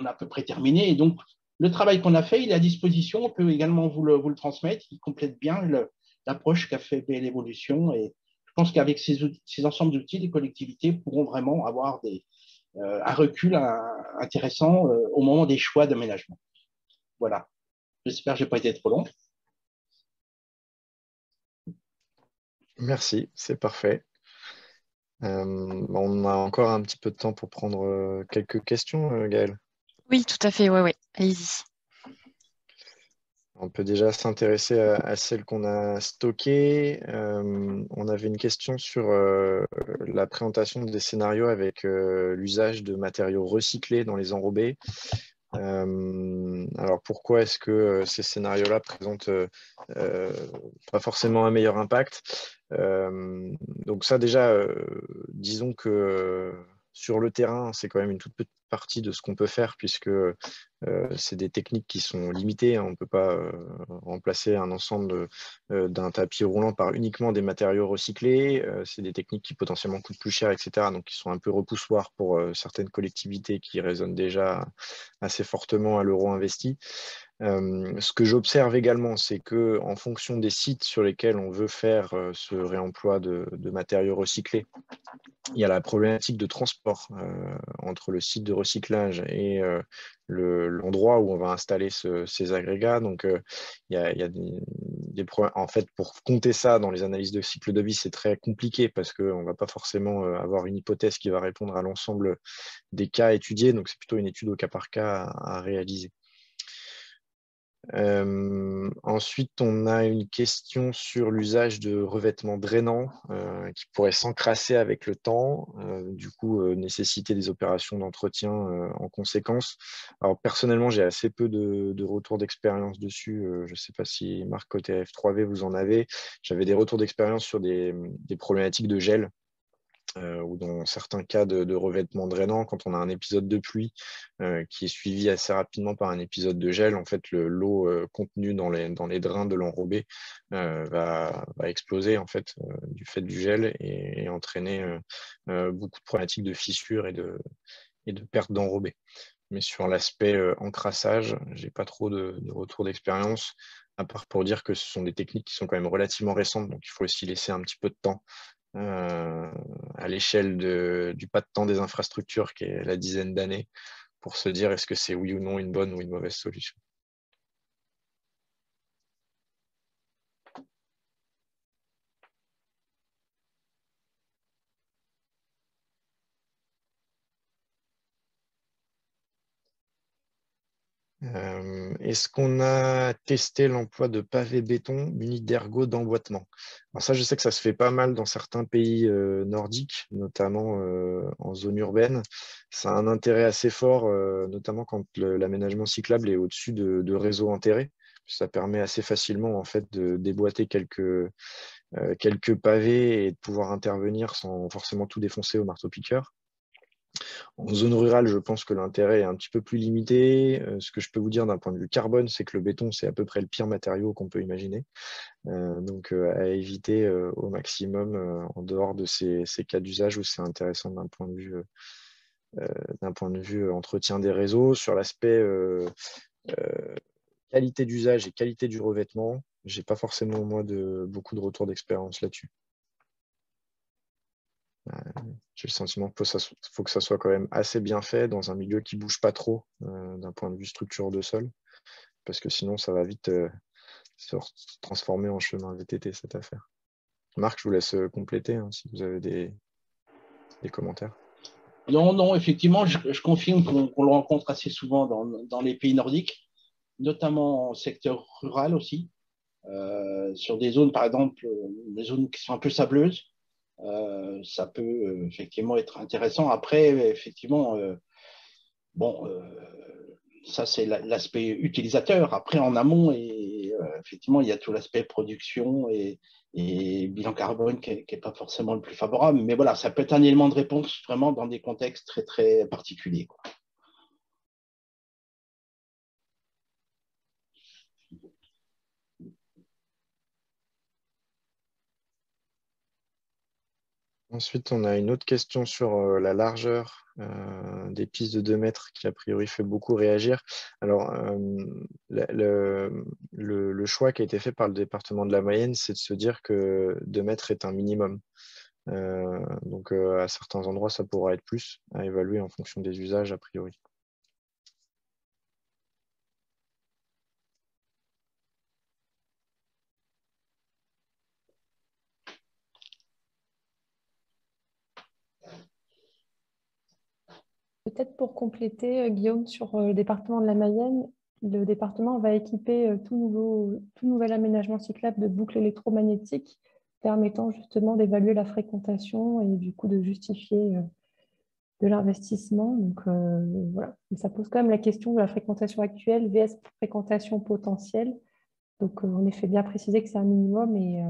D: a à peu près terminé. Et donc, le travail qu'on a fait, il est à disposition. On peut également vous le transmettre. Il complète bien l'approche qu'a fait BL Evolution. Et je pense qu'avec ces ensembles d'outils, les collectivités pourront vraiment avoir un recul intéressant au moment des choix d'aménagement. Voilà. J'espère que je n'ai pas été trop long.
A: Merci, c'est parfait. On a encore un petit peu de temps pour prendre quelques questions, Gaëlle.
E: Oui, tout à fait, oui. Allez-y.
A: On peut déjà s'intéresser à celles qu'on a stockées. On avait une question sur la présentation des scénarios avec l'usage de matériaux recyclés dans les enrobés. Alors pourquoi est-ce que ces scénarios-là présentent pas forcément un meilleur impact? Donc ça déjà, disons que sur le terrain, c'est quand même une toute petite partie de ce qu'on peut faire puisque c'est des techniques qui sont limitées. On ne peut pas remplacer un ensemble d'un tapis roulant par uniquement des matériaux recyclés. C'est des techniques qui potentiellement coûtent plus cher, etc. Donc qui sont un peu repoussoires pour certaines collectivités qui raisonnent déjà assez fortement à l'euro investi. Ce que j'observe également, c'est qu'en fonction des sites sur lesquels on veut faire ce réemploi de matériaux recyclés, il y a la problématique de transport entre le site de recyclage et l'endroit où on va installer ces agrégats. Donc, il y a des problèmes. En fait, pour compter ça dans les analyses de cycle de vie, c'est très compliqué parce qu'on ne va pas forcément avoir une hypothèse qui va répondre à l'ensemble des cas étudiés. Donc, c'est plutôt une étude au cas par cas à réaliser. Ensuite, on a une question sur l'usage de revêtements drainants qui pourraient s'encrasser avec le temps, du coup nécessiter des opérations d'entretien en conséquence. Alors personnellement, j'ai assez peu de retours d'expérience dessus. Je ne sais pas si Marc côté F3V vous en avez. J'avais des retours d'expérience sur des problématiques de gel. Ou dans certains cas de revêtement drainant, quand on a un épisode de pluie qui est suivi assez rapidement par un épisode de gel, en fait, l'eau contenue dans les drains de l'enrobé va exploser en fait, du fait du gel et entraîner beaucoup de problématiques de fissures et de perte d'enrobé. Mais sur l'aspect encrassage, je n'ai pas trop de retour d'expérience. à part pour dire que ce sont des techniques qui sont quand même relativement récentes, donc il faut aussi laisser un petit peu de temps à l'échelle du pas de temps des infrastructures, qui est la dizaine d'années, pour se dire est-ce que c'est oui ou non une bonne ou une mauvaise solution. Est-ce qu'on a testé l'emploi de pavés béton munis d'ergots d'emboîtement? Alors ça, je sais que ça se fait pas mal dans certains pays nordiques, notamment en zone urbaine. Ça a un intérêt assez fort, notamment quand l'aménagement cyclable est au-dessus de réseaux enterrés. Ça permet assez facilement en fait de déboîter quelques pavés et de pouvoir intervenir sans forcément tout défoncer au marteau-piqueur. En zone rurale, je pense que l'intérêt est un petit peu plus limité. Ce que je peux vous dire d'un point de vue carbone, c'est que le béton, c'est à peu près le pire matériau qu'on peut imaginer. Donc, à éviter au maximum en dehors de ces cas d'usage où c'est intéressant d'un point de vue entretien des réseaux. Sur l'aspect qualité d'usage et qualité du revêtement, j'ai pas forcément, moi, beaucoup de retours d'expérience là-dessus. J'ai le sentiment qu'il faut que ça soit quand même assez bien fait dans un milieu qui ne bouge pas trop d'un point de vue structure de sol, parce que sinon ça va vite se transformer en chemin VTT cette affaire. Marc, je vous laisse compléter si vous avez des commentaires.
D: Non, non, effectivement, je confirme qu'on le rencontre assez souvent dans les pays nordiques, notamment en secteur rural aussi, sur des zones, par exemple, des zones qui sont un peu sableuses. Ça peut effectivement être intéressant. Après, effectivement, bon, ça c'est l'aspect utilisateur. Après, en amont, effectivement, il y a tout l'aspect production et bilan carbone qui n'est pas forcément le plus favorable. Mais voilà, ça peut être un élément de réponse vraiment dans des contextes très, très particuliers, quoi.
A: Ensuite, on a une autre question sur la largeur des pistes de 2 mètres qui, a priori, fait beaucoup réagir. Alors, le choix qui a été fait par le département de la Mayenne, c'est de se dire que 2 mètres est un minimum. Donc, à certains endroits, ça pourra être plus à évaluer en fonction des usages, a priori.
C: Peut-être pour compléter, Guillaume, sur le département de la Mayenne, le département va équiper tout nouvel aménagement cyclable de boucles électromagnétiques permettant justement d'évaluer la fréquentation et du coup de justifier de l'investissement. Donc voilà, mais ça pose quand même la question de la fréquentation actuelle vs fréquentation potentielle. Donc en effet, bien préciser que c'est un minimum et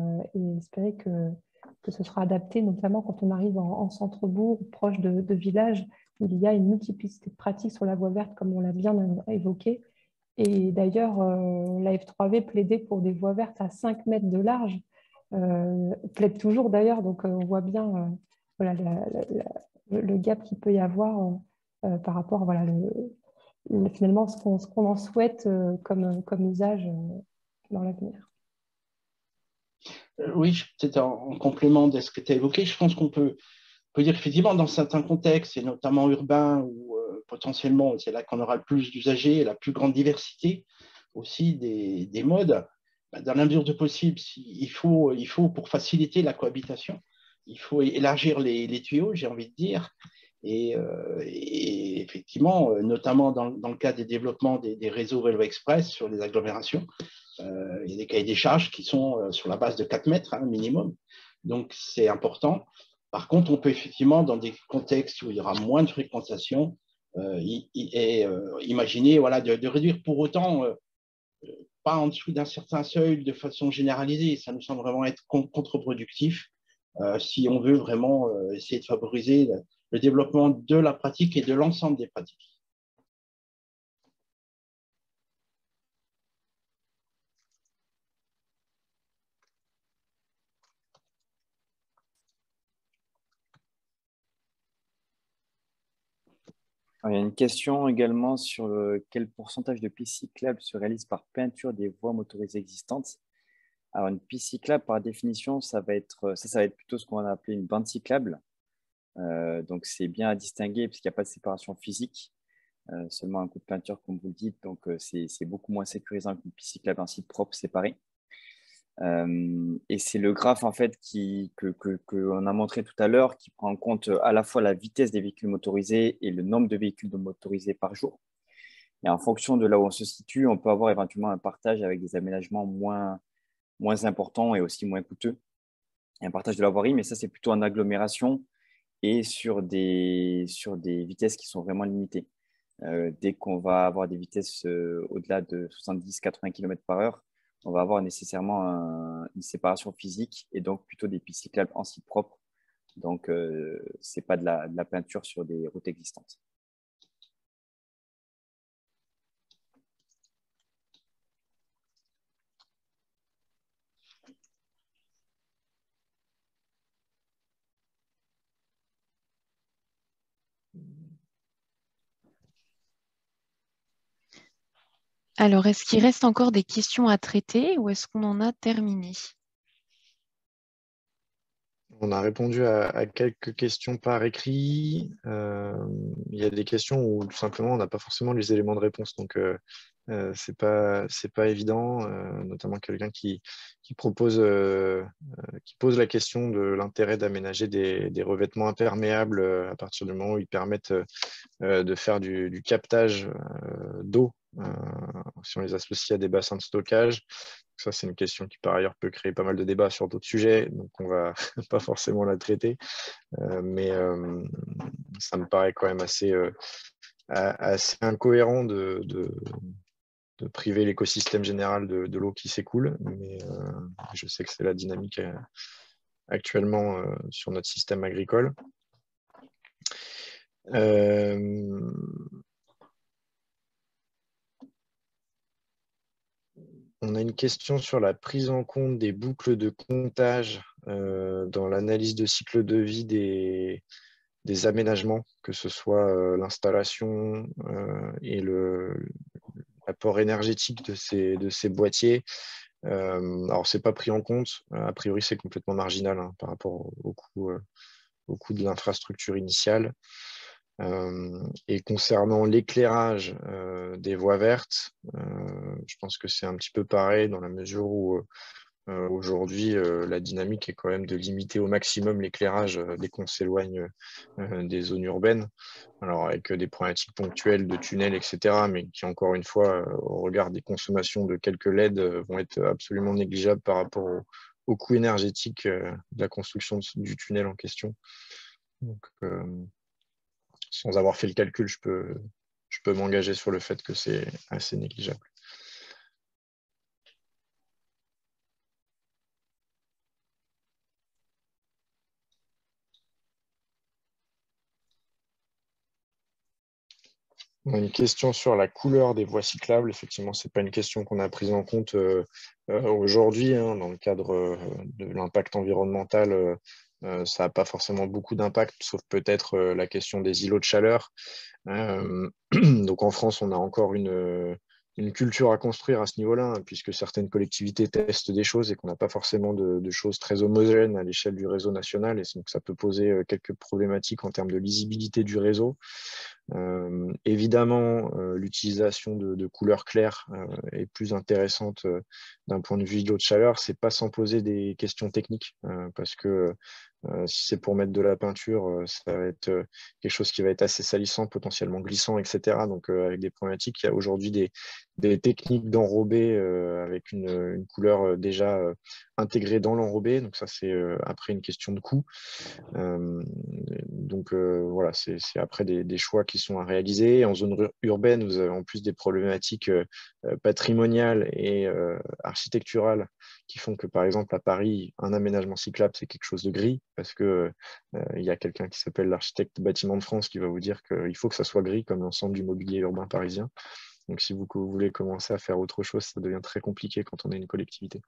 C: espérer que ce sera adapté, notamment quand on arrive en centre-bourg, proche de villages, où il y a une multiplicité de pratiques sur la voie verte, comme on l'a bien évoqué. Et d'ailleurs, la F3V plaidait pour des voies vertes à 5 mètres de large, plaide toujours d'ailleurs, donc on voit bien voilà, le gap qu'il peut y avoir par rapport à voilà, finalement ce qu'on en souhaite comme usage dans l'avenir.
D: Oui, peut-être en complément de ce que tu as évoqué, je pense qu'on peut dire effectivement dans certains contextes, et notamment urbains, où potentiellement c'est là qu'on aura le plus d'usagers et la plus grande diversité aussi des modes, dans la mesure de possible, il faut pour faciliter la cohabitation, il faut élargir les tuyaux, j'ai envie de dire. Et effectivement, notamment dans le cas des développements des réseaux Railway Express sur les agglomérations, il y a des cahiers des charges qui sont sur la base de 4 mètres minimum. Donc, c'est important. Par contre, on peut effectivement, dans des contextes où il y aura moins de fréquentation, imaginer voilà, de réduire pour autant, pas en dessous d'un certain seuil de façon généralisée. Ça nous semble vraiment être contre-productif si on veut vraiment essayer de favoriser le développement de la pratique et de l'ensemble des pratiques.
B: Il y a une question également sur quel pourcentage de pistes cyclables se réalise par peinture des voies motorisées existantes. Alors, une piste cyclable, par définition, ça va être plutôt ce qu'on va appeler une bande cyclable. Donc, c'est bien à distinguer puisqu'il n'y a pas de séparation physique, seulement un coup de peinture, comme vous le dites. Donc, c'est beaucoup moins sécurisant qu'une piste cyclable en site propre séparé. Et c'est le graphe en fait qu'on a montré tout à l'heure qui prend en compte à la fois la vitesse des véhicules motorisés et le nombre de véhicules motorisés par jour. Et en fonction de là où on se situe, on peut avoir éventuellement un partage avec des aménagements moins importants et aussi moins coûteux. Et un partage de la voirie, mais ça c'est plutôt en agglomération et sur des vitesses qui sont vraiment limitées. Dès qu'on va avoir des vitesses au-delà de 70-80 km par heure, on va avoir nécessairement une séparation physique et donc plutôt des pistes cyclables en site propre. Donc, ce n'est pas de la peinture sur des routes existantes.
E: Alors, est-ce qu'il reste encore des questions à traiter ou est-ce qu'on en a terminé?
A: On a répondu à quelques questions par écrit. Il y a des questions où tout simplement on n'a pas forcément les éléments de réponse, donc c'est pas évident, notamment quelqu'un qui propose, qui pose la question de l'intérêt d'aménager des revêtements imperméables à partir du moment où ils permettent de faire du captage d'eau si on les associe à des bassins de stockage. Ça, c'est une question qui, par ailleurs, peut créer pas mal de débats sur d'autres sujets, donc on ne va pas forcément la traiter. Mais ça me paraît quand même assez incohérent de priver l'écosystème général de l'eau qui s'écoule. Mais je sais que c'est la dynamique actuellement sur notre système agricole. On a une question sur la prise en compte des boucles de comptage dans l'analyse de cycle de vie des aménagements, que ce soit l'installation et l'apport énergétique de ces boîtiers. Alors, ce n'est pas pris en compte. A priori, c'est complètement marginal par rapport au coût de l'infrastructure initiale. Et concernant l'éclairage des voies vertes, je pense que c'est un petit peu pareil dans la mesure où aujourd'hui la dynamique est quand même de limiter au maximum l'éclairage dès qu'on s'éloigne des zones urbaines. Alors avec des problématiques ponctuelles de tunnels, etc., mais qui encore une fois, au regard des consommations de quelques LED, vont être absolument négligeables par rapport au coût énergétique de la construction du tunnel en question. Donc, sans avoir fait le calcul, je peux m'engager sur le fait que c'est assez négligeable. On a une question sur la couleur des voies cyclables. Effectivement, ce n'est pas une question qu'on a prise en compte aujourd'hui dans le cadre de l'impact environnemental. Ça n'a pas forcément beaucoup d'impact, sauf peut-être la question des îlots de chaleur. Donc en France, on a encore une culture à construire à ce niveau-là, puisque certaines collectivités testent des choses et qu'on n'a pas forcément de choses très homogènes à l'échelle du réseau national. Et donc ça peut poser quelques problématiques en termes de lisibilité du réseau. Évidemment, l'utilisation de couleurs claires est plus intéressante d'un point de vue îlot de chaleur. C'est pas sans poser des questions techniques, parce que si c'est pour mettre de la peinture, ça va être quelque chose qui va être assez salissant, potentiellement glissant, etc. Donc avec des problématiques, il y a aujourd'hui des techniques d'enrobé avec une couleur déjà intégrée dans l'enrobé. Donc ça, c'est après une question de coût. Donc voilà, c'est après des choix qui sont à réaliser. En zone urbaine, vous avez en plus des problématiques patrimoniales et architecturales qui font que, par exemple, à Paris, un aménagement cyclable, c'est quelque chose de gris, parce que il y a quelqu'un qui s'appelle l'architecte bâtiment de France qui va vous dire qu'il faut que ça soit gris comme l'ensemble du mobilier urbain parisien. Donc si vous voulez commencer à faire autre chose, ça devient très compliqué quand on est une collectivité.